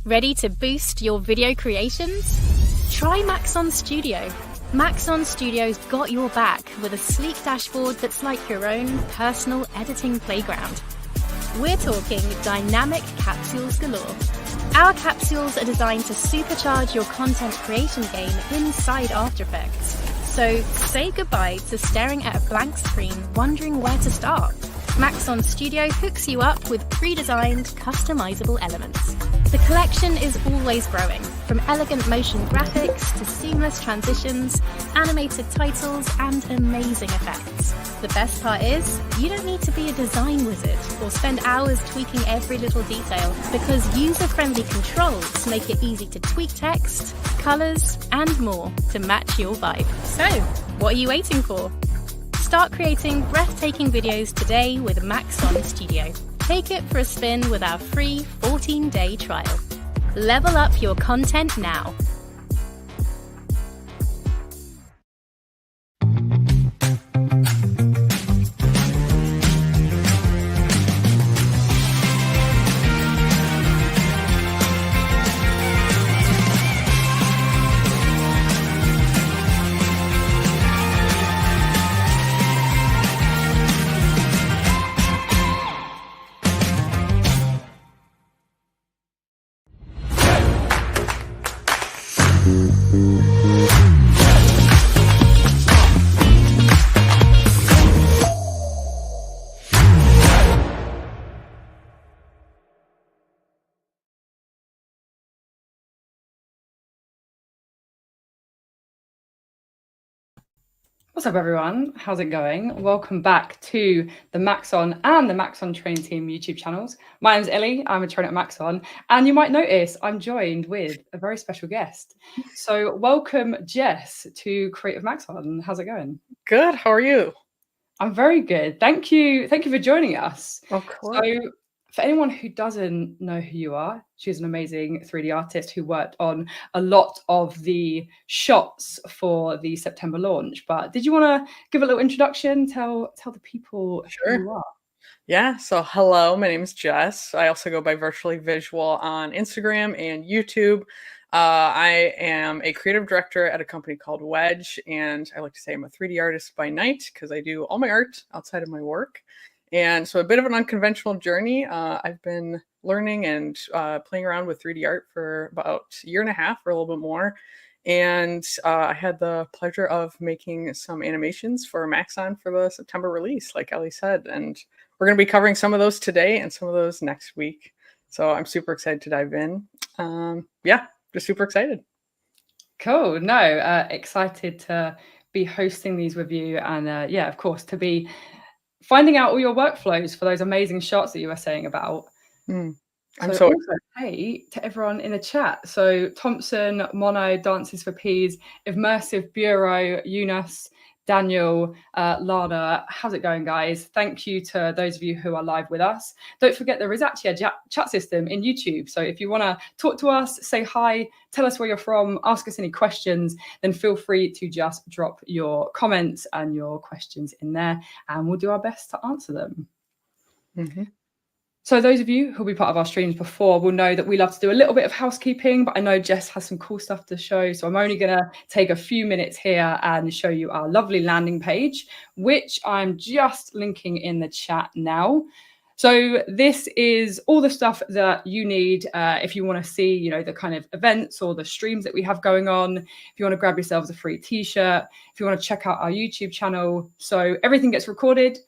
Ready to boost your video creations? Try Maxon Studio. Maxon Studio's got your back with a sleek dashboard that's like your own personal editing playground. We're talking dynamic capsules galore. Our capsules are designed to supercharge your content creation game inside After Effects. So say goodbye to staring at a blank screen wondering where to start. Maxon Studio hooks you up with pre-designed, customizable elements. The collection is always growing, from elegant motion graphics to seamless transitions, animated titles, and amazing effects. The best part is, you don't need to be a design wizard or spend hours tweaking every little detail, because user-friendly controls make it easy to tweak text, colors, and more to match your vibe. So, what are you waiting for? Start creating breathtaking videos today with Maxon Studio. Take it for a spin with our free 14-day trial. Level up your content now. What's up, everyone? How's it going? Welcome back to the Maxon and the Maxon Training Team YouTube channels. My name's Ellie. I'm a trainer at Maxon, and you might notice I'm joined with a very special guest. So welcome, Jess, to Creative Maxon. How's it going? Good. How are you? I'm very good. Thank you. Thank you for joining us. Of course. So for anyone who doesn't know who you are, she's an amazing 3D artist who worked on a lot of the shots for the September launch. But did you want to give a little introduction? Tell the people who you are. Yeah. So hello, my name is Jess. I also go by Virtually Visual on Instagram and YouTube. I am a creative director at a company called Wedge, and I like to say I'm a 3D artist by night because I do all my art outside of my work. And so a bit of an unconventional journey. I've been learning and playing around with 3D art for about a year and a half or a little bit more. And I had the pleasure of making some animations for Maxon for the September release, like Ellie said. And we're going to be covering some of those today and some of those next week. So I'm super excited to dive in. Yeah, just super excited. Cool. No, excited to be hosting these with you. And yeah, of course, to be finding out all your workflows for those amazing shots that you were saying about. I'm so excited. Hey to everyone in the chat. So Thompson, Mono, Dances for Peas, Immersive Bureau, Eunice, Daniel, Lana. How's it going, guys? Thank you to those of you who are live with us. Don't forget there is actually a chat system in YouTube. So if you want to talk to us, say hi, tell us where you're from, ask us any questions, then feel free to just drop your comments and your questions in there, and we'll do our best to answer them. Mm-hmm. So those of you who'll be part of our streams before will know that we love to do a little bit of housekeeping, but I know Jess has some cool stuff to show. So I'm only going to take a few minutes here and show you our lovely landing page, which I'm just linking in the chat now. So this is all the stuff that you need if you want to see, you know, the kind of events or the streams that we have going on. If you want to grab yourselves a free t-shirt, if you want to check out our YouTube channel. So everything gets recorded.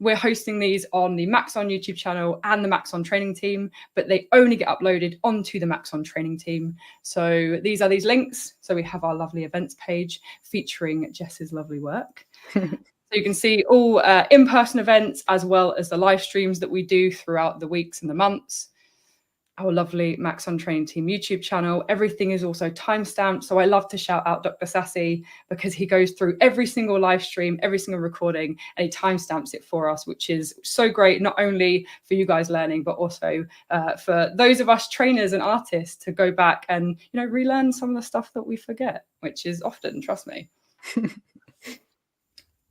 We're hosting these on the Maxon YouTube channel and the Maxon Training Team, but they only get uploaded onto the Maxon Training Team. So these are these links. So we have our lovely events page featuring Jess's lovely work. So you can see all in-person events as well as the live streams that we do throughout the weeks and the months. Our lovely Maxon Training Team YouTube channel. Everything is also timestamped. So I love to shout out Dr. Sassy because he goes through every single live stream, every single recording, and he timestamps it for us, which is so great, not only for you guys learning, but also for those of us trainers and artists to go back and, you know, relearn some of the stuff that we forget, which is often, trust me.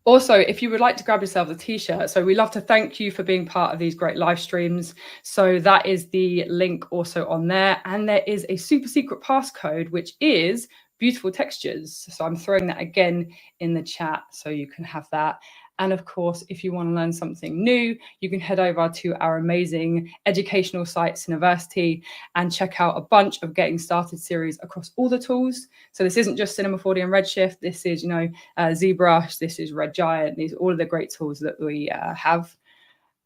Also, if you would like to grab yourself a t-shirt, so we love to thank you for being part of these great live streams. So that is the link also on there. And there is a super secret passcode, which is beautiful textures. So I'm throwing that again in the chat so you can have that. And of course, if you want to learn something new, you can head over to our amazing educational site, Cineversity, and check out a bunch of getting started series across all the tools. So this isn't just Cinema 4D and Redshift. This is, ZBrush. This is Red Giant. These are all of the great tools that we have.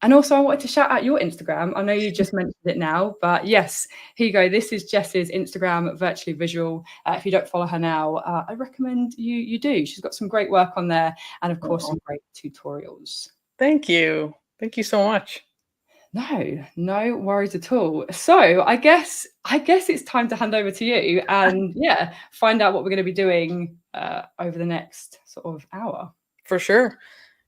And also, I wanted to shout out your Instagram. I know you just mentioned it now, but yes, here you go. This is Jess's Instagram, Virtually Visual. If you don't follow her now, I recommend you do. She's got some great work on there, and of course, some great tutorials. Thank you. Thank you so much. No worries at all. So I guess it's time to hand over to you and find out what we're going to be doing over the next sort of hour. For sure.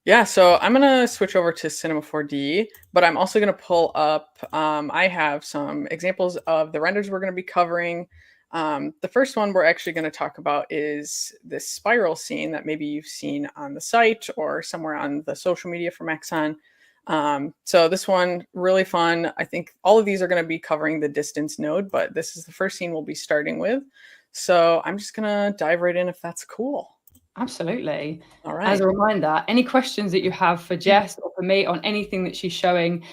Yeah, so I'm going to switch over to Cinema 4D, but I'm also going to pull up, I have some examples of the renders we're going to be covering. The first one we're actually going to talk about is this spiral scene that maybe you've seen on the site or somewhere on the social media for Maxon. So this one, really fun. I think all of these are going to be covering the distance node, but this is the first scene we'll be starting with. So I'm just going to dive right in if that's cool. Absolutely. All right. As a reminder, any questions that you have for Jess or for me on anything that she's showing,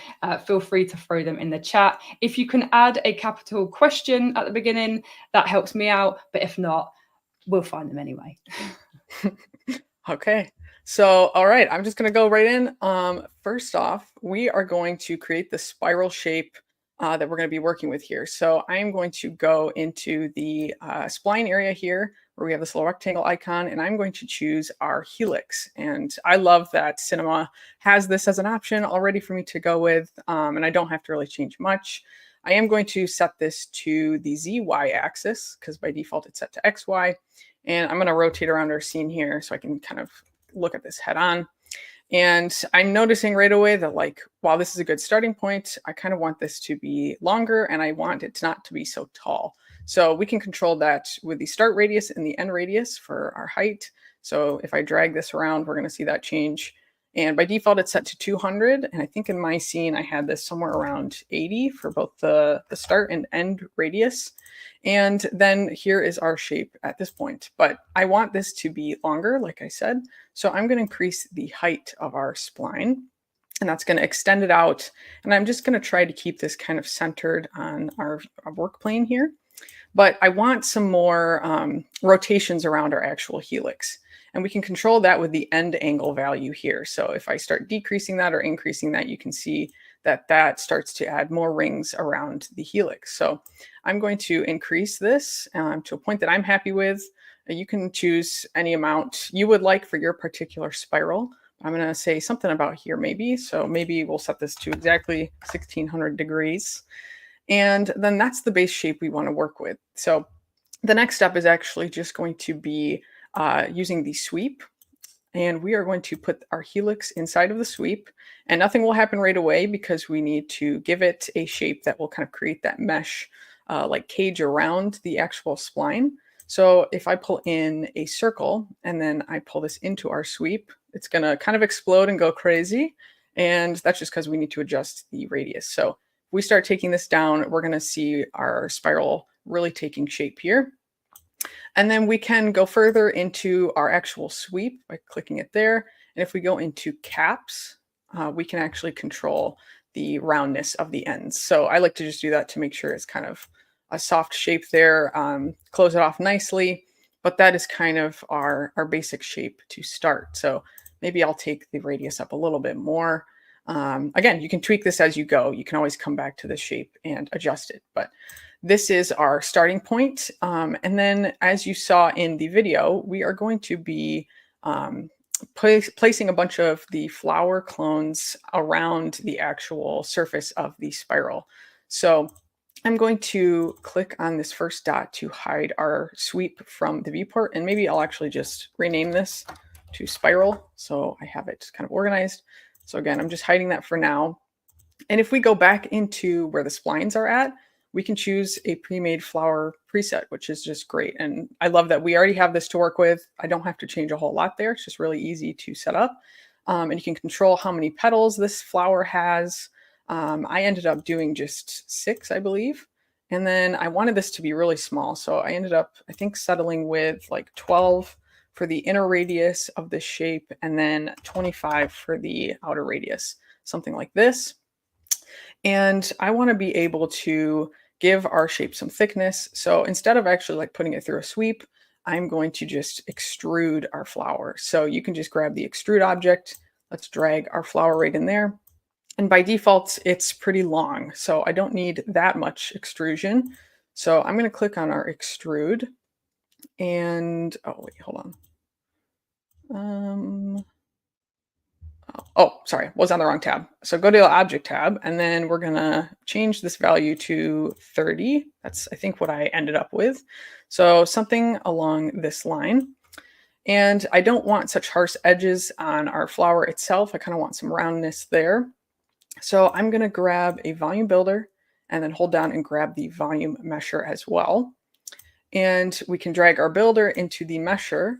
feel free to throw them in the chat. If you can add a capital question at the beginning, that helps me out. But if not, we'll find them anyway. Okay. So, all right, I'm just going to go right in. First off, we are going to create the spiral shape that we're going to be working with here. So I'm going to go into the spline area here where we have this little rectangle icon, and I'm going to choose our helix. And I love that Cinema has this as an option already for me to go with, and I don't have to really change much. I am going to set this to the ZY axis because by default it's set to XY. And I'm going to rotate around our scene here so I can kind of look at this head on. And I'm noticing right away that, like, while this is a good starting point, I kind of want this to be longer and I want it not to be so tall. So we can control that with the start radius and the end radius for our height. So if I drag this around, we're going to see that change. And by default, it's set to 200. And I think in my scene, I had this somewhere around 80 for both the start and end radius. And then here is our shape at this point. But I want this to be longer, like I said. So I'm going to increase the height of our spline. And that's going to extend it out. And I'm just going to try to keep this kind of centered on our work plane here. But I want some more rotations around our actual helix. And we can control that with the end angle value here. So if I start decreasing that or increasing that, you can see that that starts to add more rings around the helix. So I'm going to increase this to a point that I'm happy with. You can choose any amount you would like for your particular spiral. I'm going to say something about here maybe. So maybe we'll set this to exactly 1600 degrees. And then that's the base shape we want to work with. So the next step is actually just going to be using the sweep. And we are going to put our helix inside of the sweep. And nothing will happen right away because we need to give it a shape that will kind of create that mesh like cage around the actual spline. So if I pull in a circle and then I pull this into our sweep, it's going to kind of explode and go crazy. And that's just because we need to adjust the radius. So if we start taking this down, we're going to see our spiral really taking shape here. And then we can go further into our actual sweep by clicking it there. And if we go into caps, we can actually control the roundness of the ends. So I like to just do that to make sure it's kind of a soft shape there, close it off nicely. But that is kind of our basic shape to start. So maybe I'll take the radius up a little bit more. Again, you can tweak this as you go. You can always come back to the shape and adjust it. But this is our starting point. And then as you saw in the video, we are going to be placing a bunch of the flower clones around the actual surface of the spiral. So I'm going to click on this first dot to hide our sweep from the viewport. And maybe I'll actually just rename this to spiral, so I have it kind of organized. So again, I'm just hiding that for now. And if we go back into where the splines are at, we can choose a pre-made flower preset, which is just great. And I love that we already have this to work with. I don't have to change a whole lot there. It's just really easy to set up. And you can control how many petals this flower has. I ended up doing just 6, I believe. And then I wanted this to be really small. So I ended up, I think, settling with like 12 for the inner radius of this shape, and then 25 for the outer radius, something like this. And I want to be able to give our shape some thickness. So instead of actually like putting it through a sweep, I'm going to just extrude our flower. So you can just grab the extrude object. Let's drag our flower right in there. And by default, it's pretty long. So I don't need that much extrusion. So I'm going to click on our extrude and, oh wait, hold on. Oh, sorry, was on the wrong tab. So go to the object tab, and then we're gonna change this value to 30. That's, I think, what I ended up with. So something along this line. And I don't want such harsh edges on our flower itself. I kind of want some roundness there. So I'm gonna grab a volume builder and then hold down and grab the volume mesher as well. And we can drag our builder into the mesher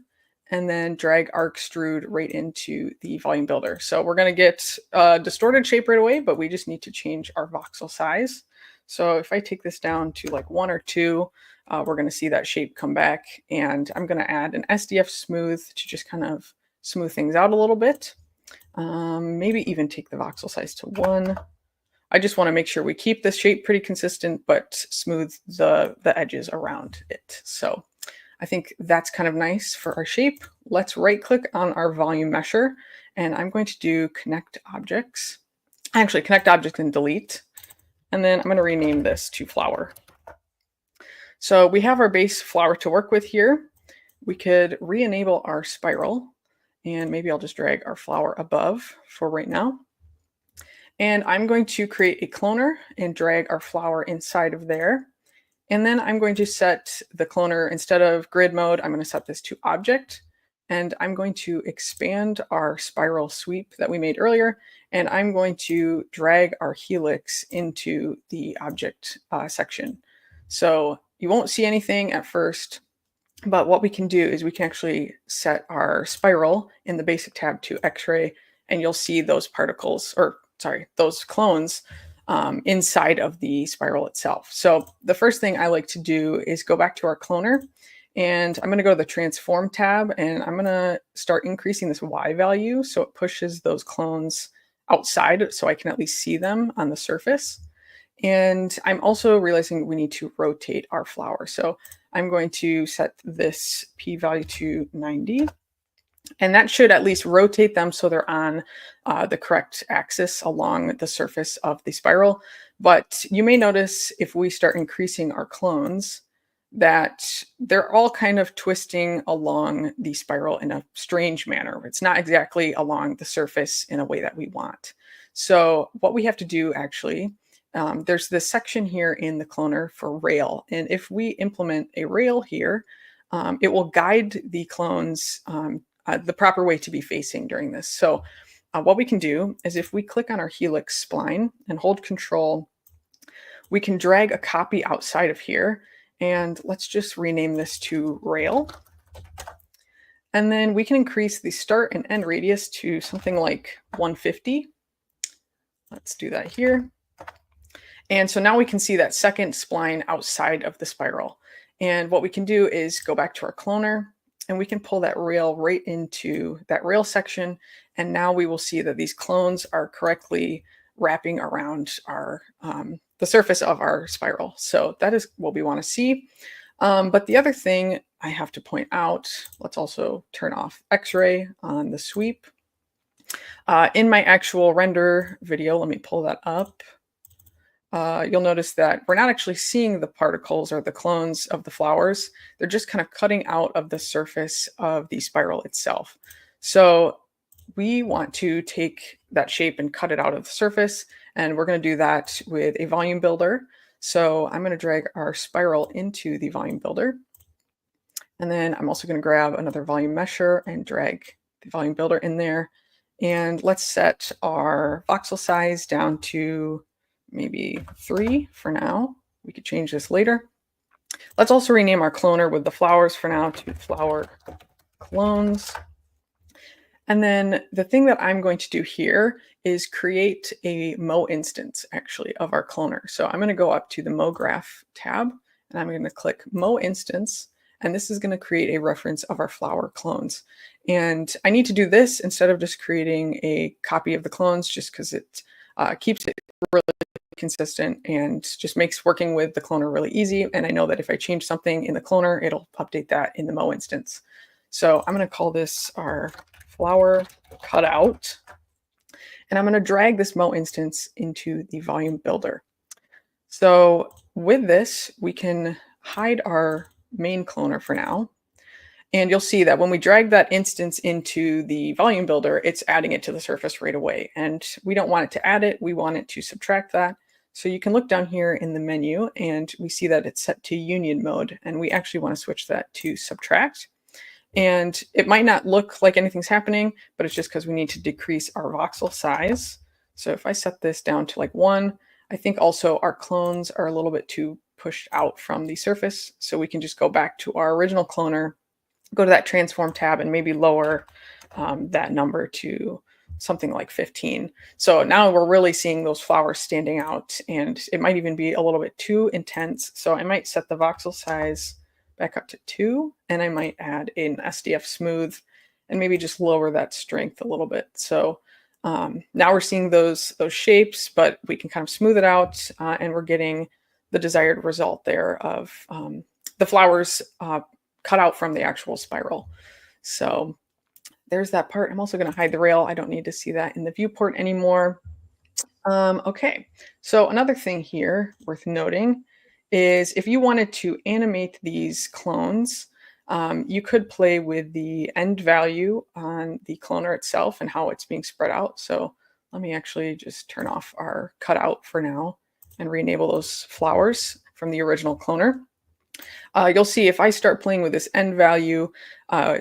and then drag our extrude right into the volume builder. So we're going to get a distorted shape right away, but we just need to change our voxel size. So if I take this down to like 1 or 2, we're going to see that shape come back. And I'm going to add an SDF smooth to just kind of smooth things out a little bit. Maybe even take the voxel size to 1. I just want to make sure we keep this shape pretty consistent, but smooth the edges around it. So I think that's kind of nice for our shape. Let's right click on our volume mesher, and I'm going to do connect objects. Actually, connect object and delete. And then I'm going to rename this to flower. So we have our base flower to work with here. We could re-enable our spiral, and maybe I'll just drag our flower above for right now. And I'm going to create a cloner and drag our flower inside of there. And then I'm going to set the cloner, instead of grid mode, I'm going to set this to object. And I'm going to expand our spiral sweep that we made earlier. And I'm going to drag our helix into the object section. So you won't see anything at first, but what we can do is we can actually set our spiral in the basic tab to X-ray, and you'll see those particles, or sorry, those clones inside of the spiral itself. So the first thing I like to do is go back to our cloner, and I'm going to go to the transform tab, and I'm going to start increasing this Y value so it pushes those clones outside so I can at least see them on the surface. And I'm also realizing we need to rotate our flower. So I'm going to set this P value to 90. And that should at least rotate them so they're on the correct axis along the surface of the spiral. But you may notice if we start increasing our clones that they're all kind of twisting along the spiral in a strange manner. It's not exactly along the surface in a way that we want. So what we have to do actually, there's this section here in the cloner for rail. And if we implement a rail here, it will guide the clones the proper way to be facing during this. So what we can do is if we click on our helix spline and hold control, we can drag a copy outside of here, and let's just rename this to rail. And then we can increase the start and end radius to something like 150. Let's do that here. And so now we can see that second spline outside of the spiral. And what we can do is go back to our cloner, and we can pull that rail right into that rail section. And now we will see that these clones are correctly wrapping around our the surface of our spiral. So that is what we want to see. But the other thing I have to point out, let's also turn off X-ray on the sweep. In my actual render video, let me pull that up. You'll notice that we're not actually seeing the particles or the clones of the flowers. They're just kind of cutting out of the surface of the spiral itself. So we want to take that shape and cut it out of the surface, and we're going to do that with a volume builder. So I'm going to drag our spiral into the volume builder. And then I'm also going to grab another volume mesher and drag the volume builder in there. And let's set our voxel size down to maybe 3 for now. We could change this later. Let's also rename our cloner with the flowers for now to flower clones. And then the thing that I'm going to do here is create a Mo instance actually of our cloner. So I'm going to go up to the Mo graph tab and I'm going to click Mo instance. And this is going to create a reference of our flower clones. And I need to do this instead of just creating a copy of the clones, just because it keeps it really consistent and just makes working with the cloner really easy. And I know that if I change something in the cloner, it'll update that in the Mo instance. So I'm going to call this our flower cutout. And I'm going to drag this Mo instance into the volume builder. So with this, we can hide our main cloner for now. And you'll see that when we drag that instance into the volume builder, it's adding it to the surface right away. And we don't want it to add it. We want it to subtract that. So you can look down here in the menu and we see that it's set to union mode. And we actually want to switch that to subtract. And it might not look like anything's happening, but it's just because we need to decrease our voxel size. So if I set this down to like 1, I think also our clones are a little bit too pushed out from the surface. So we can just go back to our original cloner, go to that transform tab and maybe lower that number to something like 15. So now we're really seeing those flowers standing out, and it might even be a little bit too intense. So I might set the voxel size back up to 2, and I might add an SDF smooth and maybe just lower that strength a little bit. So now we're seeing those shapes, but we can kind of smooth it out and we're getting the desired result there of the flowers cut out from the actual spiral. So there's that part. I'm also going to hide the rail. I don't need to see that in the viewport anymore. Okay, so another thing here worth noting is if you wanted to animate these clones, you could play with the end value on the cloner itself and how it's being spread out. So let me actually just turn off our cutout for now and re-enable those flowers from the original cloner. You'll see if I start playing with this end value,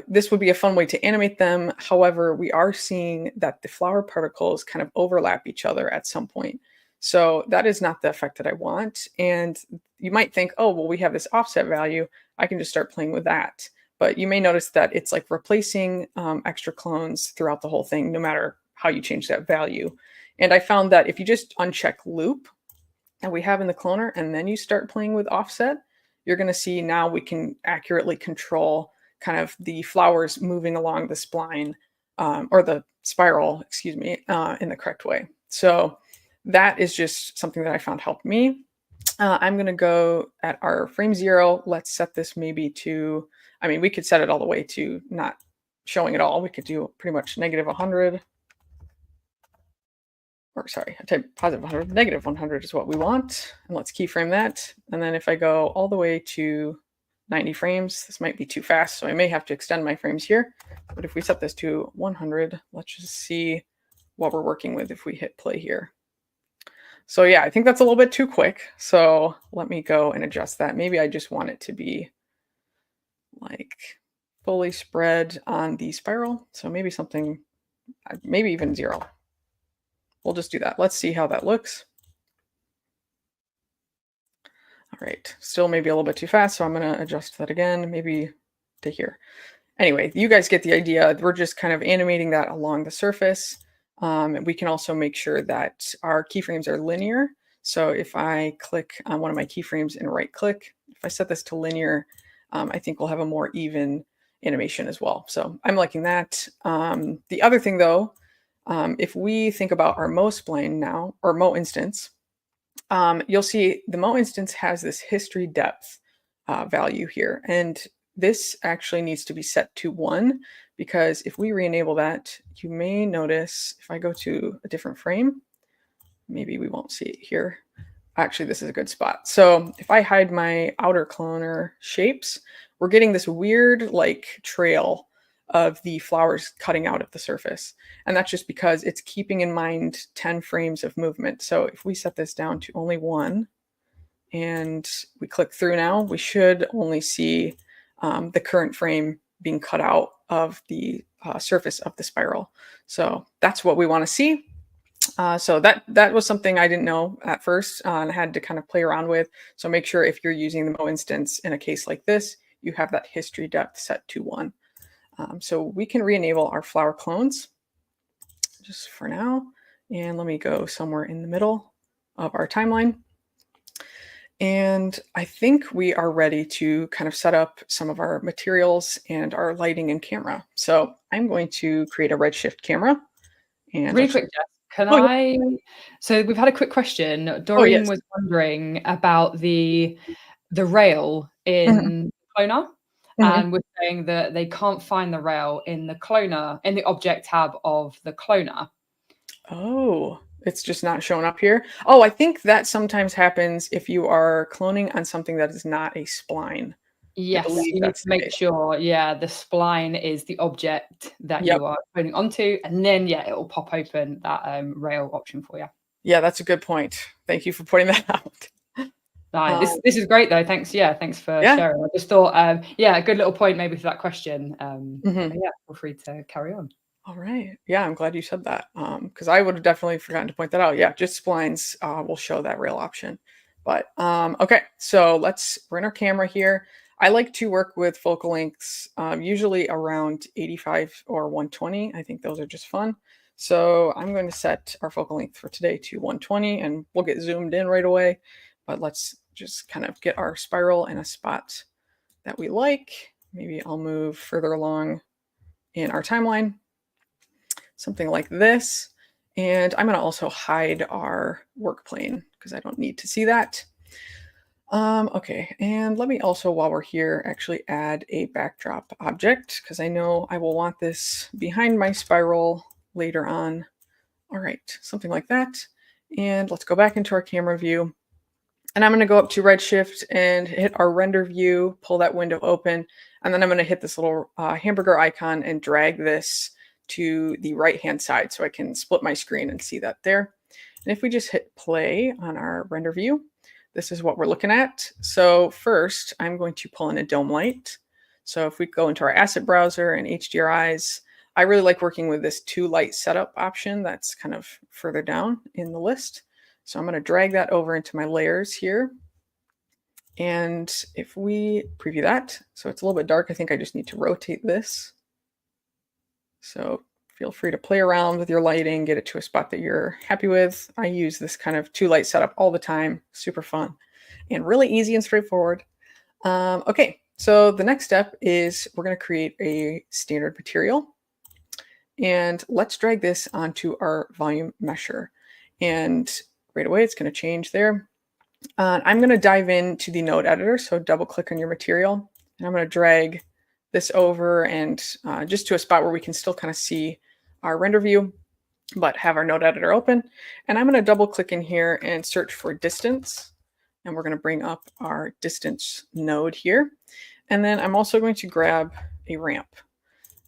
this would be a fun way to animate them. However, we are seeing that the flower particles kind of overlap each other at some point. So that is not the effect that I want. And you might think, oh, well, we have this offset value. I can just start playing with that. But you may notice that it's like replacing extra clones throughout the whole thing, no matter how you change that value. And I found that if you just uncheck loop, and we have in the cloner, and then you start playing with offset, you're going to see now we can accurately control kind of the flowers moving along the spline or the spiral, excuse me, in the correct way. So that is just something that I found helped me. I'm going to go at our frame 0. Let's set this maybe to, I mean, we could set it all the way to not showing at all. We could do pretty much -100. Or sorry, I type +100, -100 is what we want. And let's keyframe that. And then if I go all the way to 90 frames, this might be too fast, so I may have to extend my frames here. But if we set this to 100, let's just see what we're working with if we hit play here. So yeah, I think that's a little bit too quick. So let me go and adjust that. Maybe I just want it to be like fully spread on the spiral. So maybe something, maybe even 0. We'll just do that. Let's see how that looks. All right, still maybe a little bit too fast, so I'm going to adjust that again, maybe to here. Anyway, you guys get the idea. We're just kind of animating that along the surface. And we can also make sure that our keyframes are linear. So if I click on one of my keyframes and right click, if I set this to linear, I think we'll have a more even animation as well. So I'm liking that. The other thing though, if we think about our Mo spline now, or Mo instance, you'll see the Mo instance has this history depth value here. And this actually needs to be set to 1, because if we re-enable that, you may notice if I go to a different frame, maybe we won't see it here. Actually, this is a good spot. So if I hide my outer cloner shapes, we're getting this weird like trail of the flowers cutting out of the surface. And that's just because it's keeping in mind 10 frames of movement. So if we set this down to only 1 and we click through now, we should only see the current frame being cut out of the surface of the spiral. So that's what we want to see. So that was something I didn't know at first and had to kind of play around with. So make sure if you're using the Mo instance in a case like this, you have that history depth set to 1. So we can re-enable our flower clones just for now. And let me go somewhere in the middle of our timeline. And I think we are ready to kind of set up some of our materials and our lighting and camera. So I'm going to create a Redshift camera. And Really quick, Jess, can Oh, yeah. I? So we've had a quick question. Oh, Doreen yes. was wondering about the rail in Cloner, Mhm. and was saying that they can't find the rail in the Cloner in the object tab of the Cloner. Oh, it's just not showing up here. Oh, I think that sometimes happens if you are cloning on something that is not a spline. I Yes, believe you need that's to the make case. sure, yeah, the spline is the object that Yep. you are cloning onto, and then yeah, it will pop open that rail option for you. Yeah, that's a good point. Thank you for pointing that out. Nice. Um, This is great though. Thanks. Yeah, thanks for yeah. sharing. I just thought, yeah, a good little point maybe for that question. Mhm. Yeah, feel free to carry on. All right. Yeah, I'm glad you said that. Because I would have definitely forgotten to point that out. Yeah, just splines will show that rail option. But okay, so let's run our camera here. I like to work with focal lengths, usually around 85 or 120. I think those are just fun. So I'm going to set our focal length for today to 120, and we'll get zoomed in right away. But let's just kind of get our spiral in a spot that we like. Maybe I'll move further along in our timeline, something like this. And I'm going to also hide our work plane because I don't need to see that. Okay, and let me also, while we're here, actually add a backdrop object because I know I will want this behind my spiral later on. All right, something like that. And let's go back into our camera view. And I'm going to go up to Redshift and hit our render view, pull that window open, and then I'm going to hit this little hamburger icon and drag this to the right-hand side so I can split my screen and see that there. And if we just hit play on our render view, this is what we're looking at. So first, I'm going to pull in a dome light. So if we go into our asset browser and HDRIs, I really like working with this 2-light setup option that's kind of further down in the list. So I'm going to drag that over into my layers here. And if we preview that, so it's a little bit dark, I think I just need to rotate this. So feel free to play around with your lighting, get it to a spot that you're happy with. I use this kind of 2-light setup all the time. Super fun and really easy and straightforward. Okay, so the next step is we're going to create a standard material. And let's drag this onto our volume mesher. And right away, it's going to change there. I'm going to dive into the node editor. So double click on your material. And I'm going to drag this over and just to a spot where we can still kind of see our render view, but have our node editor open. And I'm going to double click in here and search for distance. And we're going to bring up our distance node here. And then I'm also going to grab a ramp.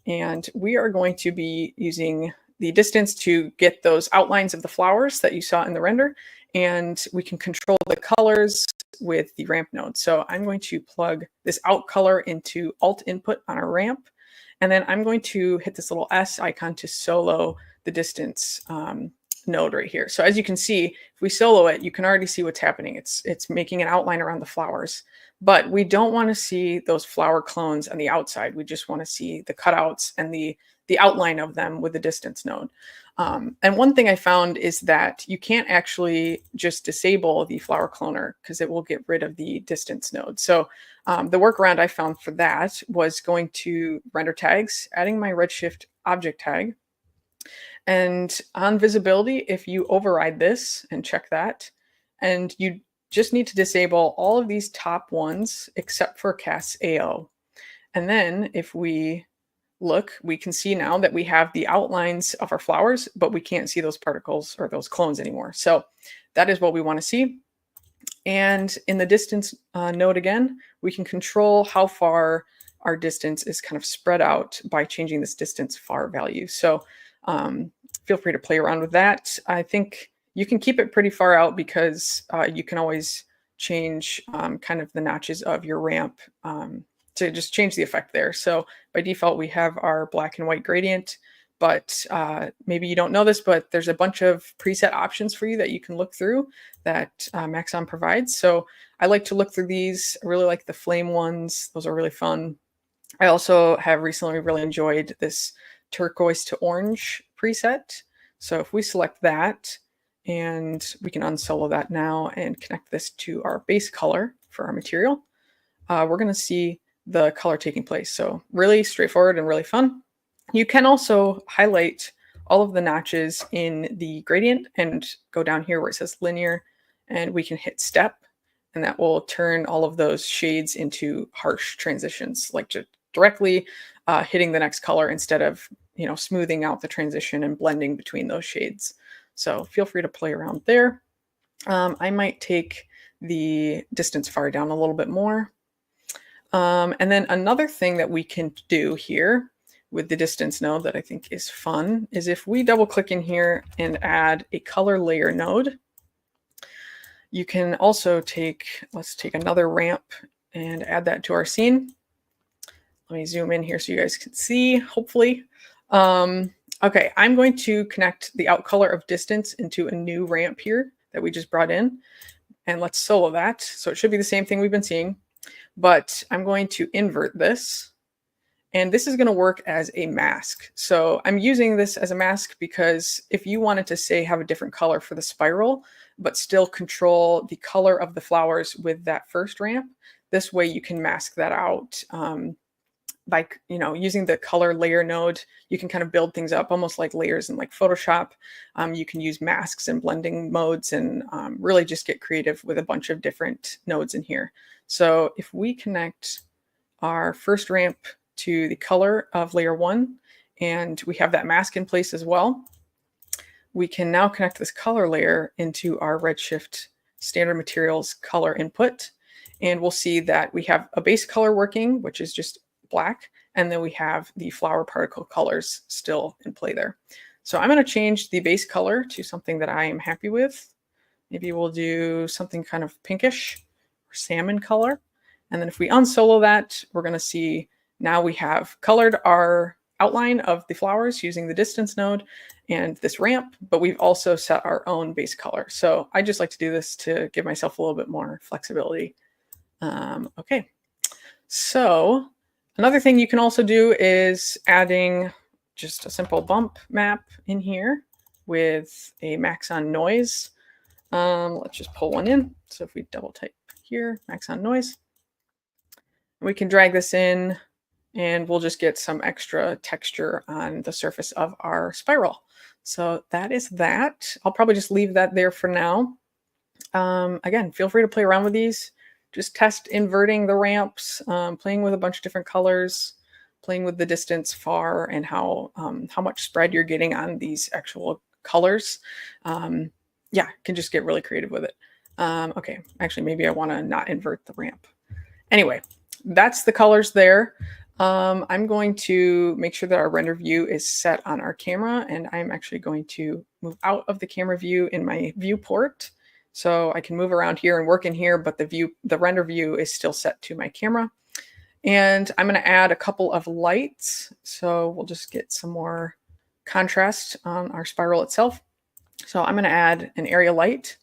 And we are going to be using the distance to get those outlines of the flowers that you saw in the render. And we can control the colors with the ramp node. So I'm going to plug this out color into alt input on our ramp. And then I'm going to hit this little S icon to solo the distance node right here. So as you can see, if we solo it, you can already see what's happening. It's making an outline around the flowers. But we don't want to see those flower clones on the outside. We just want to see the cutouts and the outline of them with the distance node. And one thing I found is that you can't actually just disable the flower cloner because it will get rid of the distance node. So the workaround I found for that was going to render tags, adding my Redshift object tag. And on visibility, if you override this and check that, and you just need to disable all of these top ones except for CAS AO. And then if we look, we can see now that we have the outlines of our flowers, but we can't see those particles or those clones anymore. So that is what we want to see. And in the distance node again, we can control how far our distance is kind of spread out by changing this distance far value. So feel free to play around with that. I think you can keep it pretty far out because you can always change kind of the notches of your ramp to just change the effect there. So by default, we have our black and white gradient, but maybe you don't know this, but there's a bunch of preset options for you that you can look through that Maxon provides. So I like to look through these. I really like the flame ones. Those are really fun. I also have recently really enjoyed this turquoise to orange preset. So if we select that, and we can unsolo that now and connect this to our base color for our material, we're going to see the color taking place. So really straightforward and really fun. You can also highlight all of the notches in the gradient and go down here where it says linear, and we can hit step, and that will turn all of those shades into harsh transitions, like just directly hitting the next color instead of, you know, smoothing out the transition and blending between those shades. So feel free to play around there. I might take the distance far down a little bit more. And then another thing that we can do here with the distance node that I think is fun is if we double click in here and add a color layer node, you can also let's take another ramp and add that to our scene. Let me zoom in here so you guys can see, hopefully. Okay, I'm going to connect the out color of distance into a new ramp here that we just brought in. And let's solo that. So it should be the same thing we've been seeing, but I'm going to invert this. And this is going to work as a mask. So I'm using this as a mask because if you wanted to, say, have a different color for the spiral, but still control the color of the flowers with that first ramp, this way you can mask that out. By, you know, using the color layer node, you can kind of build things up almost like layers in like Photoshop. You can use masks and blending modes and really just get creative with a bunch of different nodes in here. So if we connect our first ramp to the color of layer 1, and we have that mask in place as well, we can now connect this color layer into our Redshift standard materials color input. And we'll see that we have a base color working, which is just black, and then we have the flower particle colors still in play there. So I'm going to change the base color to something that I am happy with. Maybe we'll do something kind of pinkish or salmon color. And then if we unsolo that, we're going to see now we have colored our outline of the flowers using the distance node and this ramp, but we've also set our own base color. So I just like to do this to give myself a little bit more flexibility. Okay, so another thing you can also do is adding just a simple bump map in here with a Maxon noise. Let's just pull one in. So if we double type here, Maxon noise, we can drag this in and we'll just get some extra texture on the surface of our spiral. So that is that. I'll probably just leave that there for now. Again, feel free to play around with these. Just test inverting the ramps, playing with a bunch of different colors, playing with the distance far and how much spread you're getting on these actual colors. Yeah, can just get really creative with it. Okay, actually, maybe I want to not invert the ramp. Anyway, that's the colors there. I'm going to make sure that our render view is set on our camera, and I'm actually going to move out of the camera view in my viewport. So I can move around here and work in here, but the render view is still set to my camera. And I'm going to add a couple of lights. So we'll just get some more contrast on our spiral itself. So I'm going to add an area light,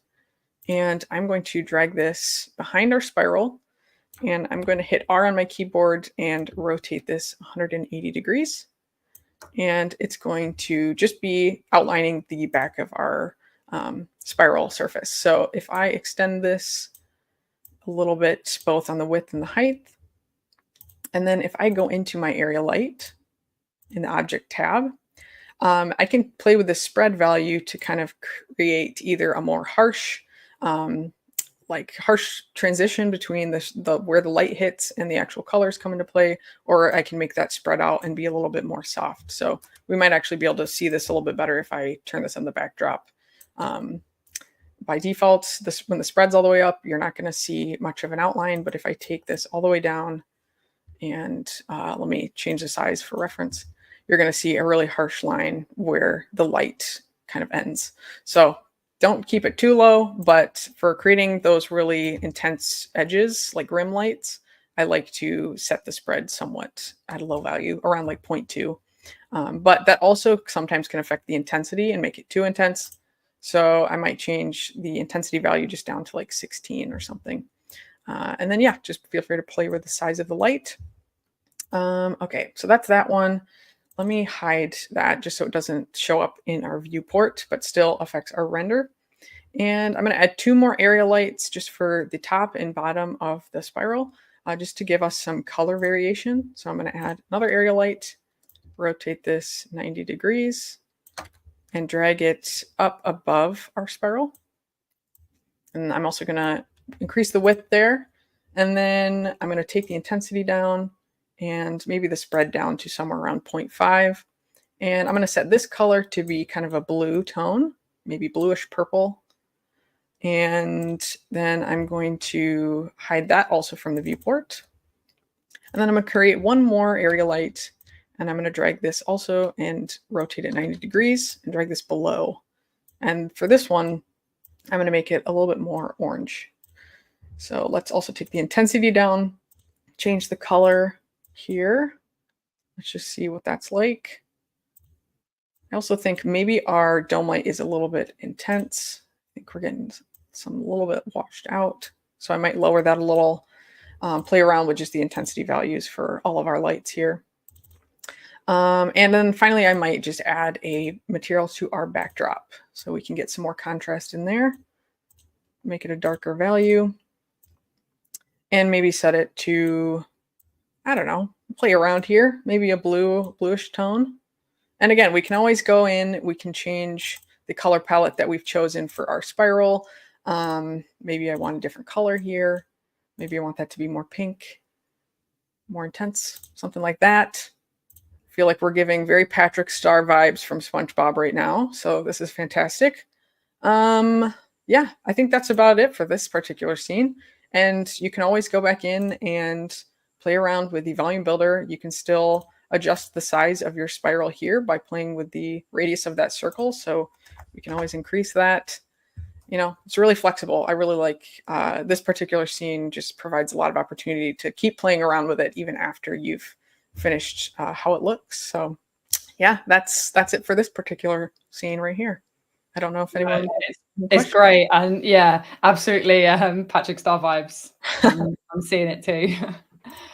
and I'm going to drag this behind our spiral, and I'm going to hit R on my keyboard and rotate this 180 degrees. And it's going to just be outlining the back of our spiral surface. So if I extend this a little bit, both on the width and the height, and then if I go into my area light in the object tab, I can play with the spread value to kind of create either a more harsh, harsh transition between the where the light hits and the actual colors come into play, or I can make that spread out and be a little bit more soft. So we might actually be able to see this a little bit better if I turn this on the backdrop. By default, when the spread's all the way up, you're not going to see much of an outline. But if I take this all the way down and let me change the size for reference, you're going to see a really harsh line where the light kind of ends. So don't keep it too low, but for creating those really intense edges like rim lights, I like to set the spread somewhat at a low value, around like 0.2. But that also sometimes can affect the intensity and make it too intense. So I might change the intensity value just down to like 16 or something. And then, yeah, just feel free to play with the size of the light. Okay, so that's that one. Let me hide that just so it doesn't show up in our viewport, but still affects our render. And I'm going to add 2 more area lights just for the top and bottom of the spiral, just to give us some color variation. So I'm going to add another area light, rotate this 90 degrees, and drag it up above our spiral. And I'm also going to increase the width there. And then I'm going to take the intensity down and maybe the spread down to somewhere around 0.5. And I'm going to set this color to be kind of a blue tone, maybe bluish purple. And then I'm going to hide that also from the viewport. And then I'm going to create one more area light, and I'm going to drag this also and rotate it 90 degrees and drag this below. And for this one, I'm going to make it a little bit more orange. So let's also take the intensity down, change the color here. Let's just see what that's like. I also think maybe our dome light is a little bit intense. I think we're getting some a little bit washed out. So I might lower that a little, play around with just the intensity values for all of our lights here. And then finally, I might just add a material to our backdrop so we can get some more contrast in there. Make it a darker value. And maybe set it to, I don't know, play around here, maybe a bluish tone. And again, we can always go in, we can change the color palette that we've chosen for our spiral. Maybe I want a different color here. Maybe I want that to be more pink, more intense, something like that. I feel like we're giving very Patrick Star vibes from SpongeBob right now. So this is fantastic. Yeah, I think that's about it for this particular scene. And you can always go back in and play around with the volume builder. You can still adjust the size of your spiral here by playing with the radius of that circle. So we can always increase that. You know, it's really flexible. I really like this particular scene, just provides a lot of opportunity to keep playing around with it even after you've finished how it looks. So yeah, that's it for this particular scene right here. I don't know if anyone... It's great. And yeah, absolutely. Patrick Star vibes. I'm seeing it too.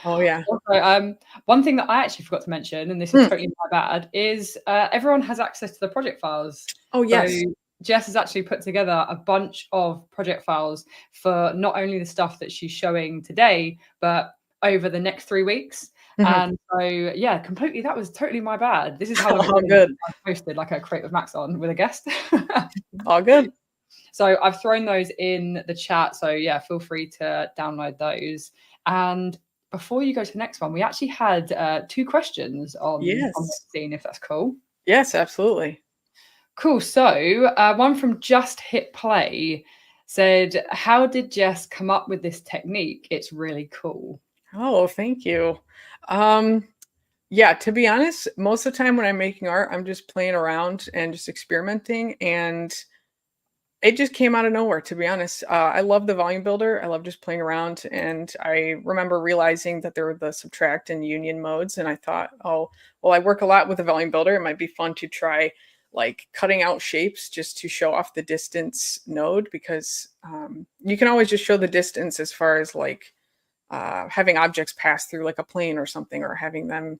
Oh yeah. Also, one thing that I actually forgot to mention, and this is totally my bad, is everyone has access to the project files. Oh yes. So Jess has actually put together a bunch of project files for not only the stuff that she's showing today, but over the next 3 weeks. And so yeah, completely, that was totally my bad. This is how I posted like a Create with Maxon with a guest. All good. So I've thrown those in the chat. So yeah, feel free to download those. And before you go to the next one, we actually had 2 questions on the scene, if that's cool. Yes, absolutely. Cool. So one from Just Hit Play said, how did Jess come up with this technique? It's really cool. Oh, thank you. Yeah, to be honest, most of the time when I'm making art, I'm just playing around and just experimenting, and it just came out of nowhere, to be honest. I love the volume builder. I love just playing around, and I remember realizing that there were the subtract and union modes, and I thought, oh, well, I work a lot with the volume builder. It might be fun to try like cutting out shapes just to show off the distance node, because you can always just show the distance as far as like having objects pass through like a plane or something, or having them,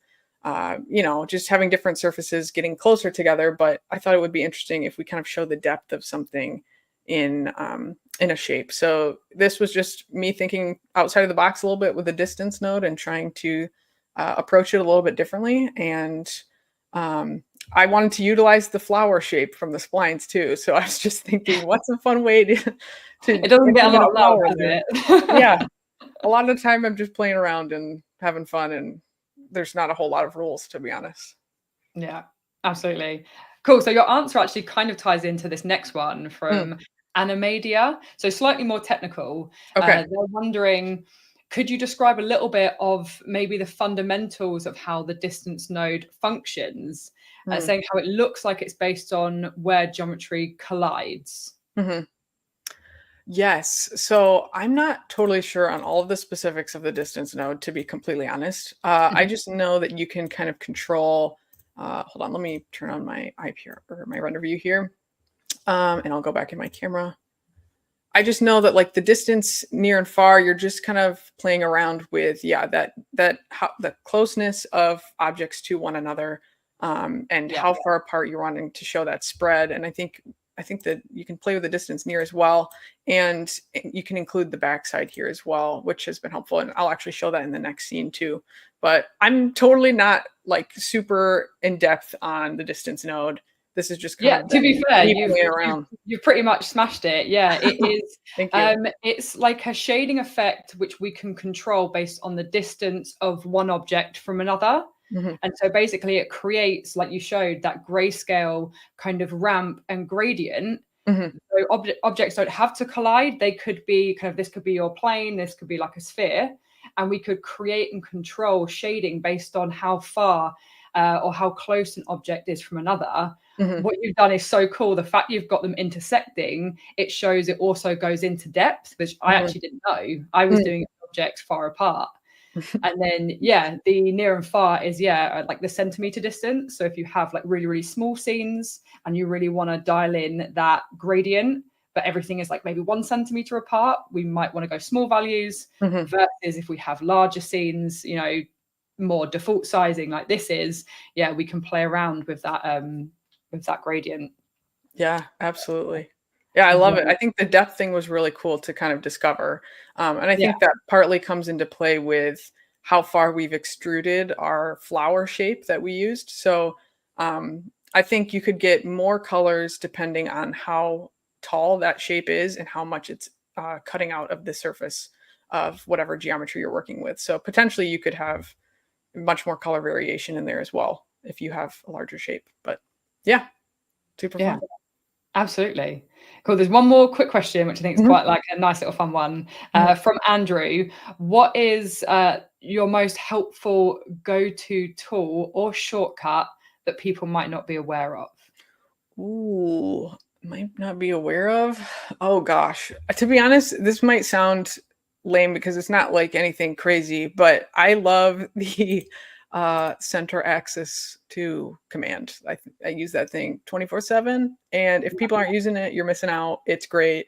you know, just having different surfaces getting closer together. But I thought it would be interesting if we kind of show the depth of something in a shape. So this was just me thinking outside of the box a little bit with the distance node and trying to approach it a little bit differently. And I wanted to utilize the flower shape from the splines too. So I was just thinking, what's a fun way to it doesn't get a lot of love, does it? Yeah. A lot of the time I'm just playing around and having fun, and there's not a whole lot of rules, to be honest. Yeah, absolutely. Cool. So your answer actually kind of ties into this next one from Animadia. So slightly more technical. Okay. They're wondering, could you describe a little bit of maybe the fundamentals of how the distance node functions, saying how it looks like it's based on where geometry collides? Yes. So I'm not totally sure on all of the specifics of the distance node, to be completely honest. I just know that you can kind of control Hold on, let me turn on my IPR or my render view here. And I'll go back in my camera. I just know that like the distance near and far, you're just kind of playing around with, the closeness of objects to one another, and how far apart you're wanting to show that spread. And I think that you can play with the distance near as well. And you can include the backside here as well, which has been helpful. And I'll actually show that in the next scene too. But I'm totally not like super in depth on the distance node. This is just kind of to be fair, you've pretty much smashed it. Yeah, it is. Thank you. It's like a shading effect which we can control based on the distance of one object from another. Mm-hmm. And so basically it creates, like you showed, that grayscale kind of ramp and gradient. Mm-hmm. So objects don't have to collide. They could be kind of, this could be your plane, this could be like a sphere, and we could create and control shading based on how far or how close an object is from another. Mm-hmm. What you've done is so cool. The fact you've got them intersecting, it shows it also goes into depth, which I actually didn't know. I was doing objects far apart. And then, the near and far is, like the centimeter distance. So if you have like really, really small scenes and you really want to dial in that gradient, but everything is like maybe 1 centimeter apart, we might want to go small values, versus if we have larger scenes, more default sizing like this is, we can play around with that gradient. Yeah, absolutely. Yeah, I love it. I think the depth thing was really cool to kind of discover. And I think that partly comes into play with how far we've extruded our flower shape that we used. So I think you could get more colors depending on how tall that shape is and how much it's cutting out of the surface of whatever geometry you're working with. So potentially you could have much more color variation in there as well if you have a larger shape. But yeah, super fun. Absolutely. Cool. There's one more quick question, which I think is quite like a nice little fun one from Andrew. What is your most helpful go-to tool or shortcut that people might not be aware of? Ooh, might not be aware of. Oh gosh. To be honest, this might sound lame because it's not like anything crazy, but I love the center axis to command. I use that thing 24/7, and if people aren't using it, you're missing out. It's great.